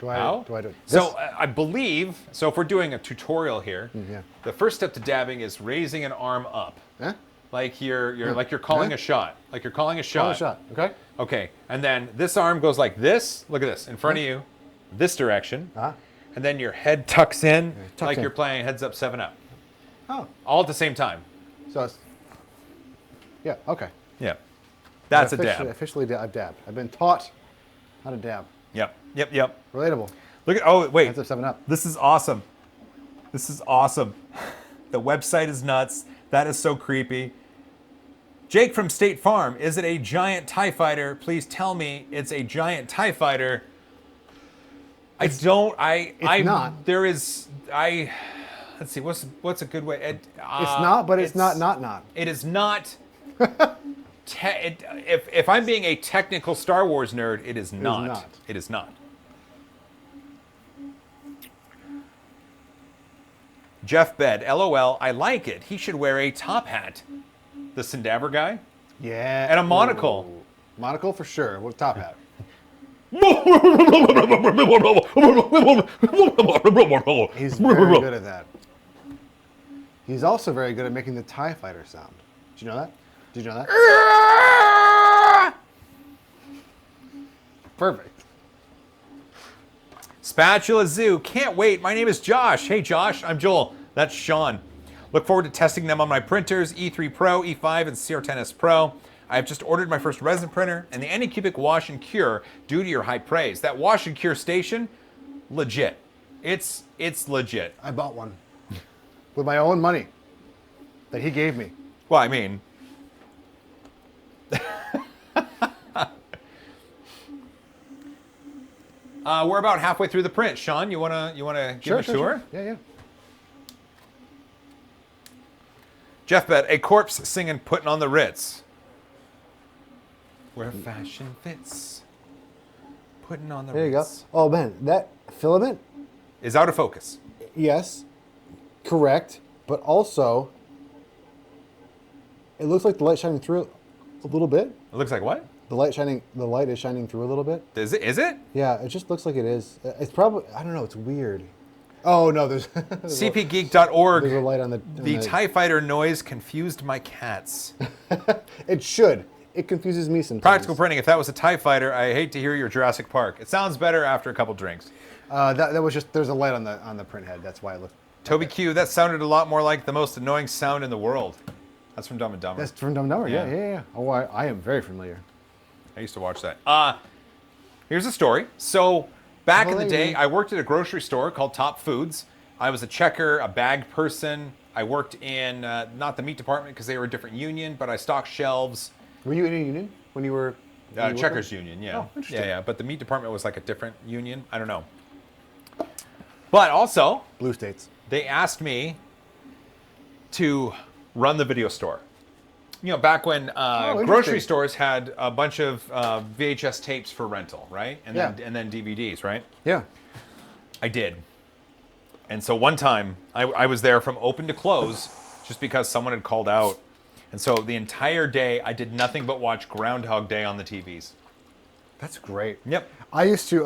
How? Do I do this? So I believe, so if we're doing a tutorial here, yeah. the first step to dabbing is raising an arm up. Eh? Like you're calling Huh? a shot. Like you're calling a Call shot. a shot. Okay. Okay. And then this arm goes like this. Look at this. In front of you. This direction. Uh-huh. And then your head tucks in tucked like in. you're playing heads up 7-up. Oh. All at the same time. So it's. Yeah. Okay. Yeah. That's a Officially- dab. Officially, I've dabbed. I've been taught how to dab. Yep. Yep. Yep. Relatable. Look at, oh, wait. Heads up 7-up. This is awesome. This is awesome. The website is nuts. That is so creepy. Jake from State Farm, is it a giant TIE fighter? Please tell me it's a giant TIE fighter. It's not. Let's see, what's a good way? It's not, but it's not. It is not. If I'm being a technical Star Wars nerd, it is not. not. It is not. Jeff Bed, LOL, I like it. He should wear a top hat. The Syndaver guy? Yeah. And a monocle. Ooh. Monocle for sure. With a top hat. He's very good at that. He's also very good at making the TIE fighter sound. Did you know that? Did you know that? Perfect. Spatula Zoo, can't wait. My name is Josh. Hey Josh, I'm Joel. That's Sean. Look forward to testing them on my printers, E3 Pro, E5, and CR10S Pro. I have just ordered my first resin printer and the Anycubic Wash and Cure due to your high praise. That Wash and Cure station, legit. It's legit. I bought one with my own money that he gave me. Well, I mean, we're about halfway through the print. Sean, you wanna give a tour? Sure. Yeah. Jeff Bet, a corpse singing "Putting on the Ritz." Where fashion fits. Putting on the There you go. Ritz. Oh man, that filament. Is out of focus. Yes, correct. But also, it looks like the light shining through a little bit. It looks like what? The light is shining through a little bit. Is it? Yeah, it just looks like it is. It's probably, I don't know, it's weird. Oh no, there's CPGeek.org. there's a light on the The TIE fighter noise confused my cats. It should. It confuses me sometimes. Practical printing. If that was a TIE fighter, I hate to hear your Jurassic Park. It sounds better after a couple drinks. That was just, there's a light on the print head. That's why it looked. Toby Q, that sounded a lot more like the most annoying sound in the world. That's from Dumb and Dumber. That's from Dumb and Dumber. Yeah. Yeah. Oh, I am very familiar. I used to watch that. Here's a story. So back in the day, Hilarious. I worked at a grocery store called Top Foods. I was a checker, a bag person. I worked in not the meat department because they were a different union, but I stocked shelves. Were you in a union when you were? Checkers union, yeah. Oh, interesting. Yeah. But the meat department was like a different union. I don't know. But also, Blue States. they asked me to run the video store. You know, back when grocery interesting. stores had a bunch of VHS tapes for rental, right? And Yeah. then DVDs, right? Yeah. I did. And so one time, I was there from open to close just because someone had called out. And so the entire day, I did nothing but watch Groundhog Day on the TVs. That's great. Yep. I used to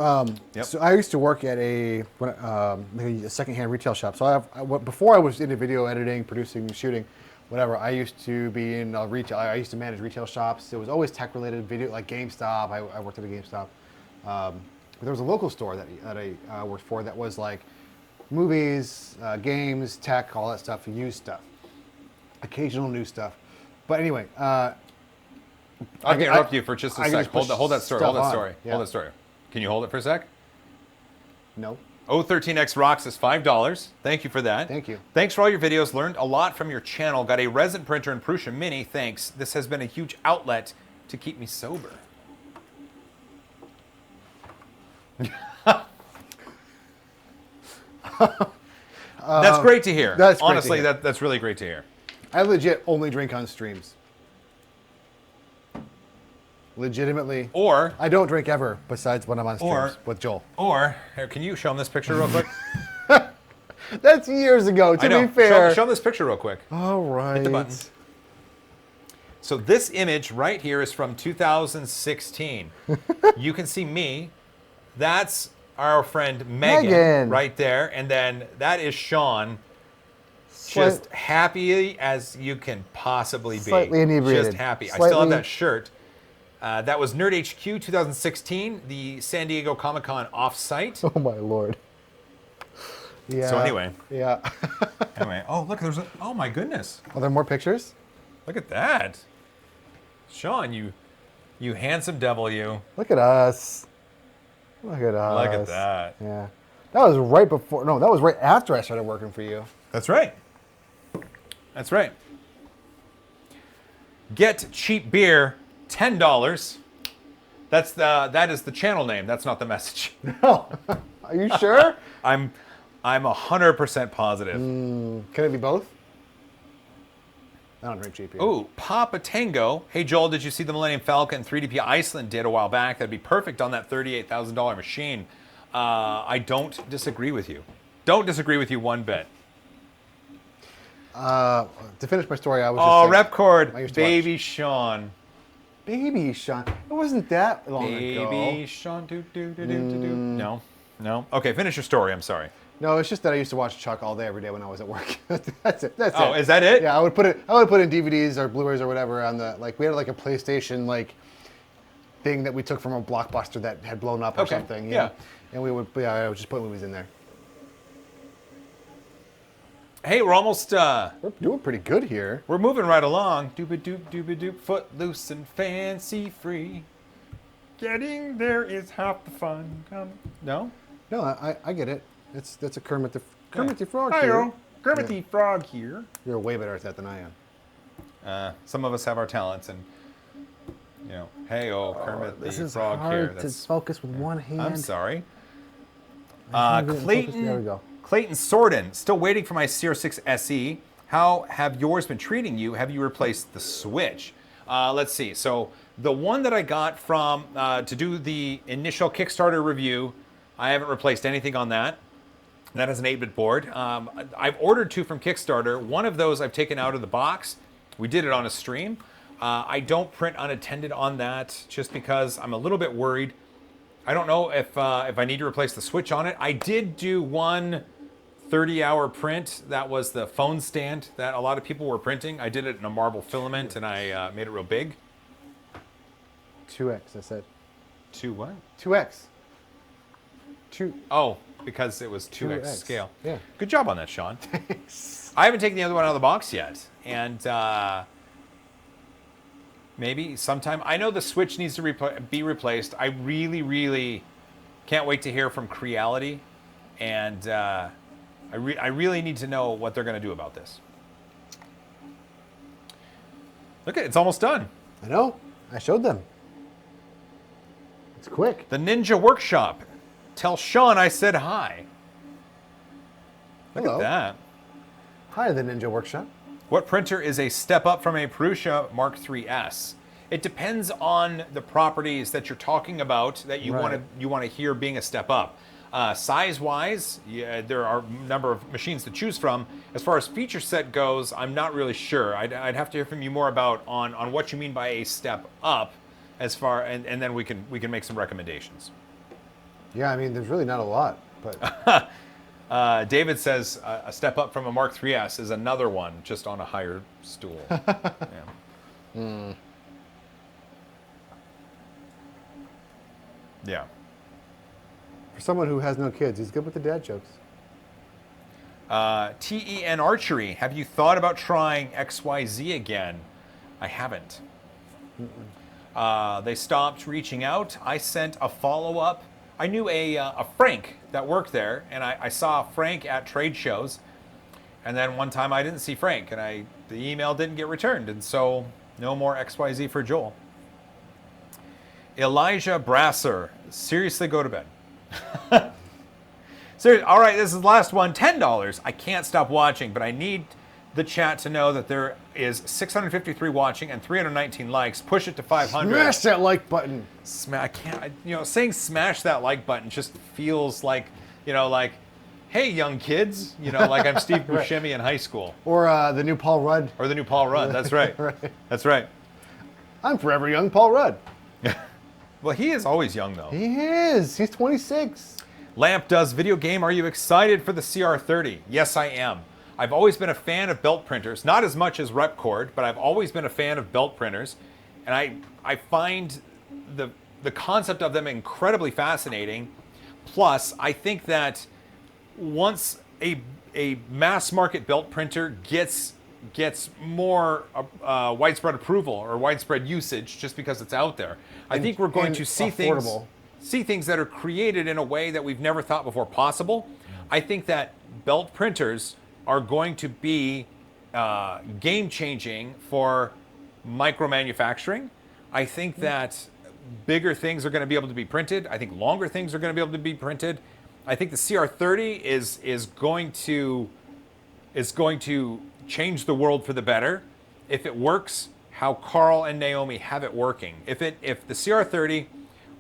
Yep. so I used to work at a secondhand retail shop. So before I was into video editing, producing, shooting, whatever. I used to be in retail. I used to manage retail shops. It was always tech related, video like GameStop. I worked at a GameStop. But there was a local store that I worked for that was like movies, games, tech, all that stuff, used stuff. occasional new stuff. But anyway, I'll interrupt you for just a I can sec. just put Hold that story. stuff Hold that on. story. Yeah. Hold that story. Can you hold it for a sec? no. O13X Rocks is $5. Thank you for that. Thank you. Thanks for all your videos. Learned a lot from your channel. Got a resin printer and Prusa Mini. Thanks. This has been a huge outlet to keep me sober. That's great to hear. That's great to Honestly, hear. that's really great to hear. I legit only drink on streams. Legitimately. Or I don't drink ever besides when I'm on streams Or- with Joel. here, can you show him this picture real quick? That's years ago, I to know. be fair. Show him this picture real quick. All right. the button. So this image right here is from 2016. You can see me. That's our friend Megan right there. And then that is Sean. Just happy as you can possibly be. Slightly inebriated. Just happy. I still have Slightly- that shirt. That was Nerd HQ 2016, the San Diego Comic-Con off-site. Oh my lord. Yeah. So anyway. Yeah. Anyway, oh look, there's a, oh my goodness. Are there more pictures? Look at that. Sean, you handsome devil, you. Look at us. Look at us. Look at that. Yeah. That was right before. No, that was right after I started working for you. That's right. That's right. Get cheap beer, $10. That is the channel name. That's not the message. Oh, are you sure? I'm 100% positive. Can it be both? I don't drink cheap beer. Ooh, Papa Tango. Hey Joel, did you see the Millennium Falcon 3DP Iceland did a while back? That'd be perfect on that $38,000 machine. I don't disagree with you. Don't disagree with you one bit. To finish my story, I was Oh, just saying, I Repcord, used to watch- baby Sean. Baby Sean. It wasn't that long ago. Baby Sean, do do do do do do. No, no. Okay, finish your story. I'm sorry. No, it's just that I used to watch Chuck all day, every day when I was at work. That's it. That's Oh, it. is that it? Yeah, I would put in DVDs or Blu-rays or whatever on the we had like a PlayStation thing that we took from a Blockbuster that had blown up or Okay, something. you yeah. know? And I would just put movies in there. Hey, we're almost We're doing pretty good here. we're moving right along. Dooba doop dooba doop, footloose and fancy free. Getting there is half the fun. No? No, I get it. That's a Kermit the Frog Hi, here. Kermit the Frog here. You're way better at that than I am. Some of us have our talents, and hey, Kermit This the is Frog here. hard to focus with one hand. I'm sorry. I'm gonna get it focused. Clayton. There we go. Clayton Sorden, still waiting for my CR6 SE. How have yours been treating you? Have you replaced the switch? Let's see. So the one that I got from to do the initial Kickstarter review, I haven't replaced anything on that. That has an 8-bit board. I've ordered 2 from Kickstarter. One of those I've taken out of the box. We did it on a stream. I don't print unattended on that just because I'm a little bit worried. I don't know if I need to replace the switch on it. I did do one 30-hour print. That was the phone stand that a lot of people were printing. I did it in a marble filament, and I made it real big. 2x, I said. 2 what? 2x. 2. Oh, because it was 2x 2x. scale. Yeah. Good job on that, Sean. I haven't taken the other one out of the box yet. And maybe sometime. I know the switch needs to be replaced. I really, really can't wait to hear from Creality. And I really need to know what they're going to do about this. Look, it's almost done. I know. I showed them. It's quick. The Ninja Workshop. Tell Sean I said hi. Look Hello. at that. Hi, the Ninja Workshop. What printer is a step up from a Prusa Mark III's? It depends on the properties that you're talking about that you Right. want to hear being a step up. Size-wise, yeah, there are a number of machines to choose from. As far as feature set goes, I'm not really sure. I'd have to hear from you more about on what you mean by a step up, as far and then we can make some recommendations. Yeah, I mean, there's really not a lot, but David says a step up from a Mark III's is another one, just on a higher stool. Yeah. Yeah. for someone who has no kids, he's good with the dad jokes. TEN Archery, have you thought about trying XYZ again? I haven't. They stopped reaching out. I sent a follow-up. I knew a Frank that worked there, and I saw Frank at trade shows. And then one time I didn't see Frank, and the email didn't get returned, and so no more XYZ for Joel. Elijah Brasser, seriously, go to bed. Seriously, all right, this is the last one, $10. I can't stop watching, but I need the chat to know that there is 653 watching and 319 likes. Push it to 500. Smash that like button. I can't. Saying smash that like button just feels like, like, hey, young kids, like I'm Steve Buscemi in high school. Or the new Paul Rudd. Or the new Paul Rudd. That's right. Right. That's right. I'm forever young Paul Rudd. Well, he is always young, though. He is. He's 26. Lamp does video game. Are you excited for the CR30? Yes, I am. I've always been a fan of belt printers, not as much as Repcord, but I've always been a fan of belt printers, and I find the concept of them incredibly fascinating. Plus, I think that once a mass market belt printer gets more widespread approval or widespread usage just because it's out there, I think we're going to see things that are created in a way that we've never thought before possible. I think that belt printers are going to be game-changing for micro-manufacturing. I think that bigger things are going to be able to be printed. I think longer things are going to be able to be printed. I think the CR30 is going to change the world for the better if it works how Carl and Naomi have it working. If the CR30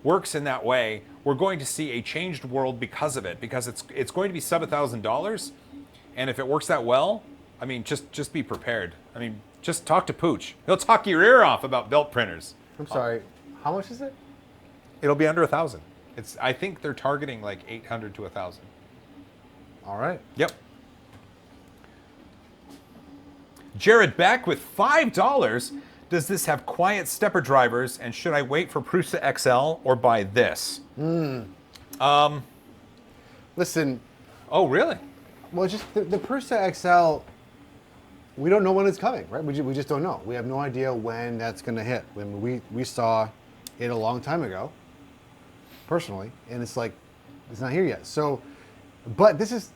works in that way, we're going to see a changed world because of it, because it's going to be sub $1,000, and if it works that well, I mean, just be prepared. I mean, just talk to Pooch. He'll talk your ear off about belt printers. I'm sorry. How much is it? It'll be under 1,000. I think they're targeting like 800 to 1,000. All right. Yep. Jared Beck with $5. Does this have quiet stepper drivers, and should I wait for Prusa XL or buy this? Listen. Oh, really? Well, just the Prusa XL, we don't know when it's coming, right? We just don't know. We have no idea when that's going to hit. When we saw it a long time ago, personally, and it's like, it's not here yet. So, but this is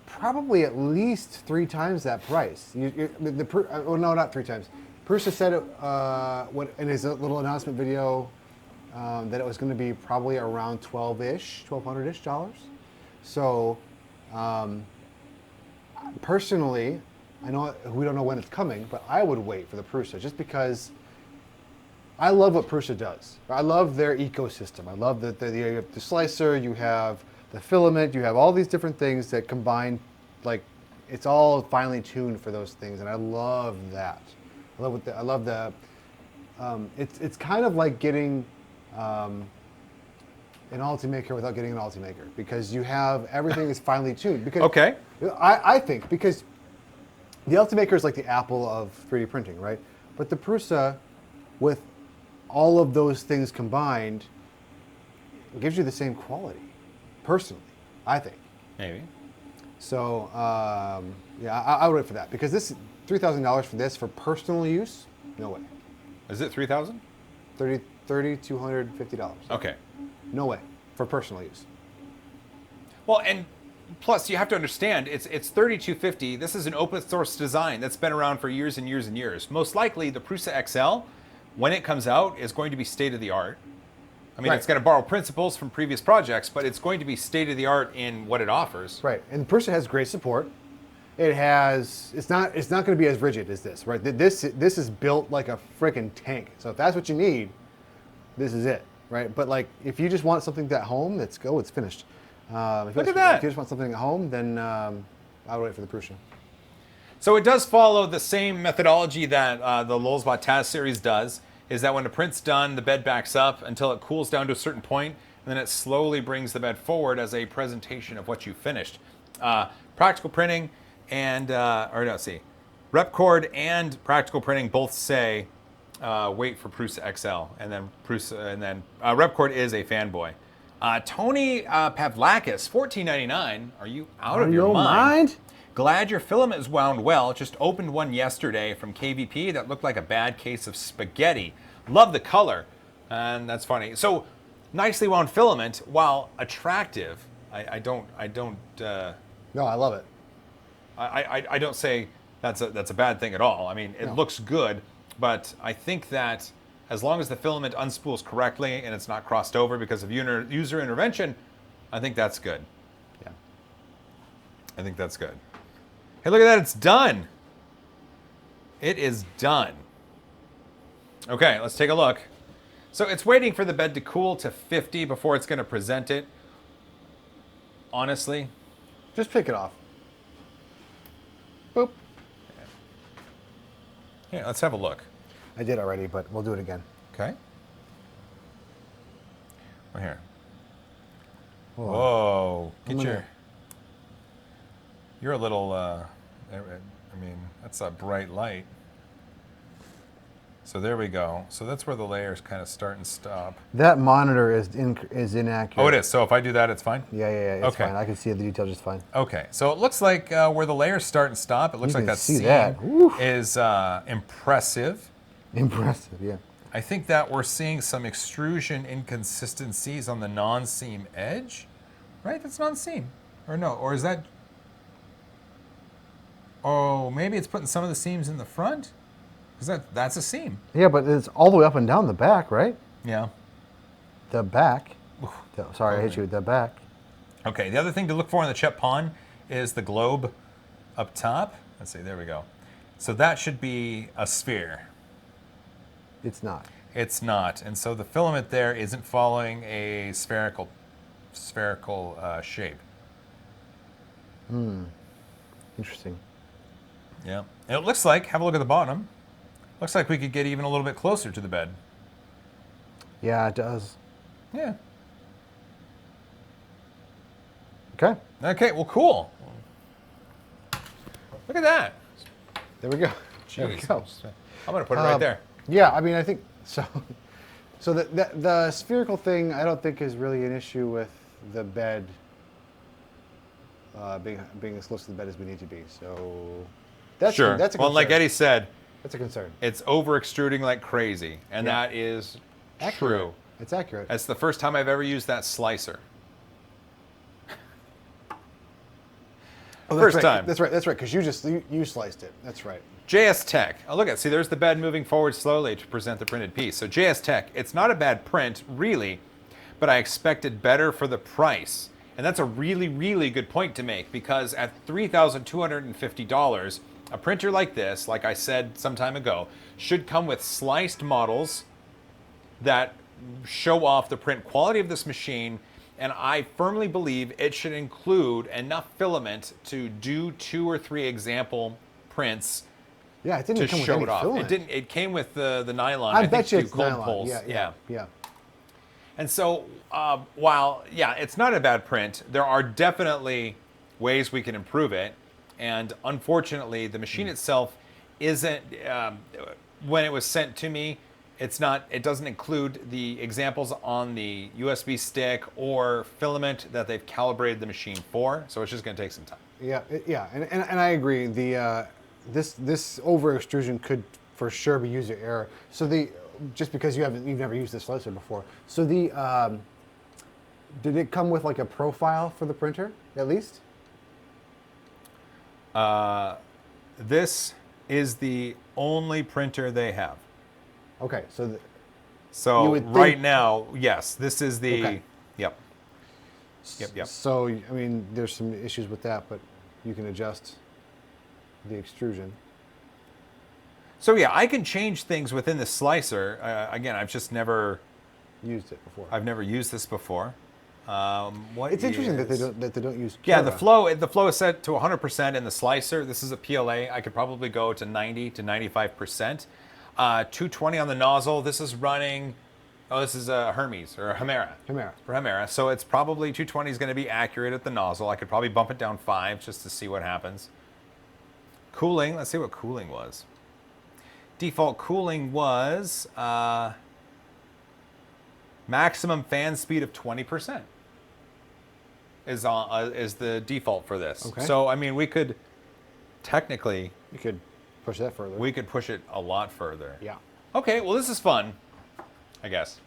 probably at least 3 times that price. Oh no, not 3 times. Prusa said it in his little announcement video that it was going to be probably around $1,200-ish dollars. So, personally, I know we don't know when it's coming, but I would wait for the Prusa just because I love what Prusa does. I love their ecosystem. I love that you have the slicer, you have the filament, you have all these different things that combine, like it's all finely tuned for those things, and I love that. I love the. It's kind of like getting an Ultimaker without getting an Ultimaker, because you have everything is finely tuned. Because okay. I think because the Ultimaker is like the Apple of 3D printing, right? But the Prusa, with all of those things combined, gives you the same quality. Personally, I think. Maybe. So yeah, I would wait for that, because this $3,000 for this for personal use, no way. Is it 3,000? $250. Okay. No way for personal use. Well, and plus you have to understand, it's $3,250. This is an open source design that's been around for years and years and years. Most likely, the Prusa XL, when it comes out, is going to be state of the art. I mean, Right. It's going to borrow principles from previous projects, but it's going to be state of the art in what it offers. Right, and Prusa has great support. It's not going to be as rigid as this, right? This is built like a freaking tank. So if that's what you need, this is it, right? But like, if you just want something at home, it's finished. Look at that. If you just want something at home, then I would wait for the Prusa. So it does follow the same methodology that the Lulzbot Taz series does, is that when the print's done, the bed backs up until it cools down to a certain point, and then it slowly brings the bed forward as a presentation of what you finished. Practical printing and, Repcord and practical printing both say, wait for Prusa XL, and then Repcord is a fanboy. Tony Pavlakis, $14.99. Are you out of your mind? Glad your filament is wound well. Just opened one yesterday from KVP that looked like a bad case of spaghetti. Love the color. And that's funny. So nicely wound filament, while attractive, I don't No, I love it. I don't say that's a bad thing at all. I mean, it No. looks good, but I think that as long as the filament unspools correctly and it's not crossed over because of user intervention, I think that's good. Yeah. I think that's good. Hey, look at that, it's done. It is done. Okay, let's take a look. So it's waiting for the bed to cool to 50 before it's going to present it. Honestly, Just pick it off. Boop. yeah, let's have a look. I did already, but we'll do it again. Okay. Right here. Whoa. Whoa. I'm Get gonna- You're a little, I mean, that's a bright light. So there we go. So that's where the layers kind of start and stop. That monitor is inaccurate. Oh, it is. So if I do that, it's fine? Yeah. It's Okay. fine. I can see the detail just fine. Okay. So it looks like where the layers start and stop, it looks You like can that see seam that. Woo. is impressive. Impressive, yeah. I think that we're seeing some extrusion inconsistencies on the non-seam edge, right? That's non-seam, or no? Or is that? Oh, maybe it's putting some of the seams in the front, because that's a seam. Yeah, but it's all the way up and down the back, right? Yeah. The back. Sorry, I hit you with the back. Okay. The other thing to look for in the Chet Pond is the globe up top. Let's see. There we go. So that should be a sphere. It's not. It's not, and so the filament there isn't following a spherical shape. Interesting. Yeah. And it looks like, have a look at the bottom. Looks like we could get even a little bit closer to the bed. Yeah, it does. Yeah. Okay, Okay, well, cool. Look at that. there we go. There we Jeez. go. I'm going to put it right there. Yeah, I mean, I think so. So the spherical thing, I don't think is really an issue with the bed being as close to the bed as we need to be. So that's Sure. that's a Well, concern. like Eddie said, That's a concern. it's over extruding like crazy, and Yeah. that is Accurate. true. It's accurate. That's the first time I've ever used that slicer. Oh, first right. time. That's right. That's right. Because you sliced it. That's right. JS Tech. Oh, look at, see, there's the bed moving forward slowly to present the printed piece. So JS Tech, it's not a bad print, really, but I expected better for the price. And that's a really, really good point to make, because at $3,250, a printer like this, like I said some time ago, should come with sliced models that show off the print quality of this machine, and I firmly believe it should include enough filament to do 2 or 3 example prints Yeah, it didn't to come with show any it off. filament. It didn't. It came with the nylon. I think bet you two it's cold nylon. poles. Yeah. And so, while it's not a bad print, there are definitely ways we can improve it. And unfortunately, the machine itself isn't. When it was sent to me, it's not. It doesn't include the examples on the USB stick or filament that they've calibrated the machine for. So it's just going to take some time. Yeah, and I agree. The this over extrusion could for sure be user error. So just because you've never used this slicer before. So did it come with like a profile for the printer at least? This is the only printer they have. Okay, so You So would right think- now, yes, this is the. Okay. Yep. Yep. So I mean, there's some issues with that, but you can adjust the extrusion. So yeah, I can change things within the slicer. Again, I've just never. Used it before. I've never used this before. What It's interesting that is- they don't use. Yeah, the Cura. flow is set to 100% in the slicer. This is a PLA. I could probably go to 90 to 95%. 220 on the nozzle. This is running. Oh, this is a Hermes or a Hemera. Hemera. For Hemera. So it's probably 220 is going to be accurate at the nozzle. I could probably bump it down 5 just to see what happens. Cooling. Let's see what cooling was. Default cooling was maximum fan speed of 20%. Is the default for this. Okay. So I mean, we could technically, You could push that further. we could push it a lot further. Yeah. Okay, well, this is fun, I guess.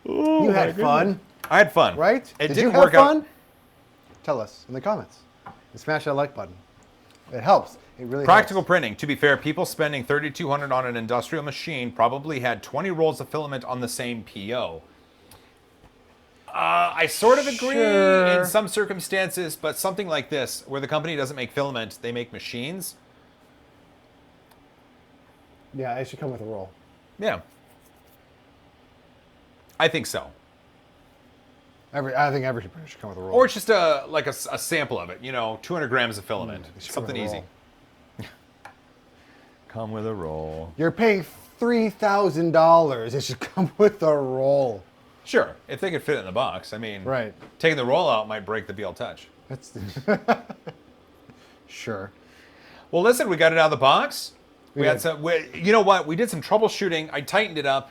You had fun, I had fun. right? It Did didn't you have work fun? out. Tell us in the comments. And smash that like button. It helps. It really Practical helps. printing. To be fair, people spending $3,200 on an industrial machine probably had 20 rolls of filament on the same PO. I sort of agree Sure. in some circumstances, but something like this, where the company doesn't make filament, they make machines. Yeah, it should come with a roll. Yeah. I think so. I think every printer should come with a roll. Or it's just a sample of it, 200 grams of filament. It should Something come with a easy. roll. Come with a roll. You're paying $3,000. It should come with a roll. Sure, if they could fit it in the box. I mean, Right. taking the roll out might break the BL Touch. That's sure. Well, listen, we got it out of the box. We had did. some. You know what? We did some troubleshooting. I tightened it up.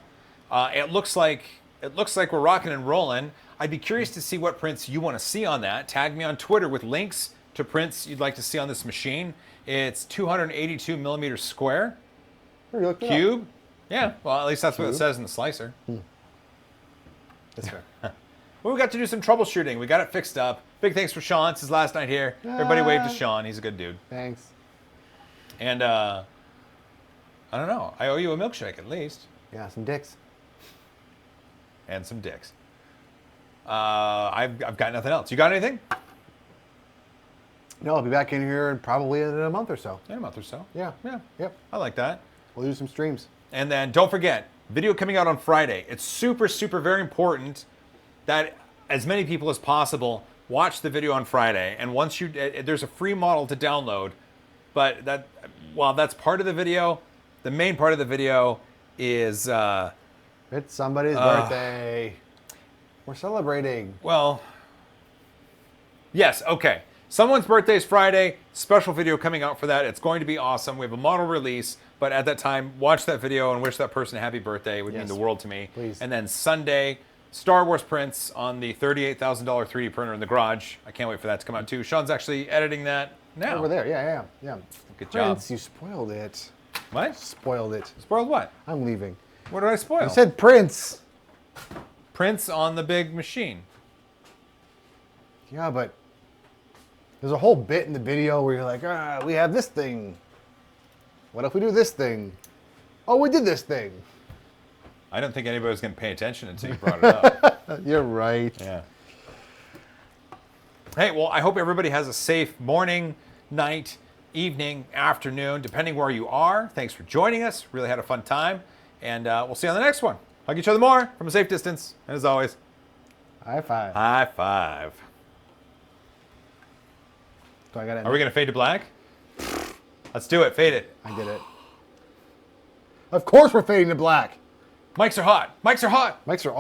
It looks like we're rocking and rolling. I'd be curious to see what prints you want to see on that. Tag me on Twitter with links to prints you'd like to see on this machine. It's 282 millimeters square, Here, you looked it up. cube. Yeah, well, at least that's what it Cube. says in the slicer. That's fair. Well, we got to do some troubleshooting. We got it fixed up. Big thanks for Sean. It's his last night here. Everybody wave to Sean. He's a good dude. Thanks. And I don't know. I owe you a milkshake at least. Yeah, some dicks. And some dicks. I've got nothing else. You got anything? No, I'll be back in here probably in a month or so. In a month or so. Yeah. Yeah. Yep. I like that. We'll do some streams. And then don't forget, video coming out on Friday. It's super, super very important that as many people as possible watch the video on Friday. And once there's a free model to download, but while that's part of the video, the main part of the video is, It's somebody's birthday. We're celebrating. well, yes, okay. Someone's birthday is Friday. Special video coming out for that. It's going to be awesome. We have a model release, but at that time, watch that video and wish that person a happy birthday. It would mean Yes. the world to me. Please. And then Sunday, Star Wars prints on the $38,000 3D printer in the garage. I can't wait for that to come out too. Sean's actually editing that now. Over there. Yeah. Good job. Prince, you spoiled it. What? Spoiled it. Spoiled what? I'm leaving. What did I spoil? I said Prince. prints on the big machine. Yeah, but there's a whole bit in the video where you're like, we have this thing. What if we do this thing? Oh, we did this thing. I don't think anybody was going to pay attention until you brought it up. You're right. Yeah. Hey, well, I hope everybody has a safe morning, night, evening, afternoon, depending where you are. Thanks for joining us. Really had a fun time. And we'll see you on the next one. Hug each other more from a safe distance. And as always, High five. high five. Do I got it? Are we going to fade to black? Let's do it. Fade it. I did it. Of course we're fading to black. Mics are hot. Mics are hot. Mics are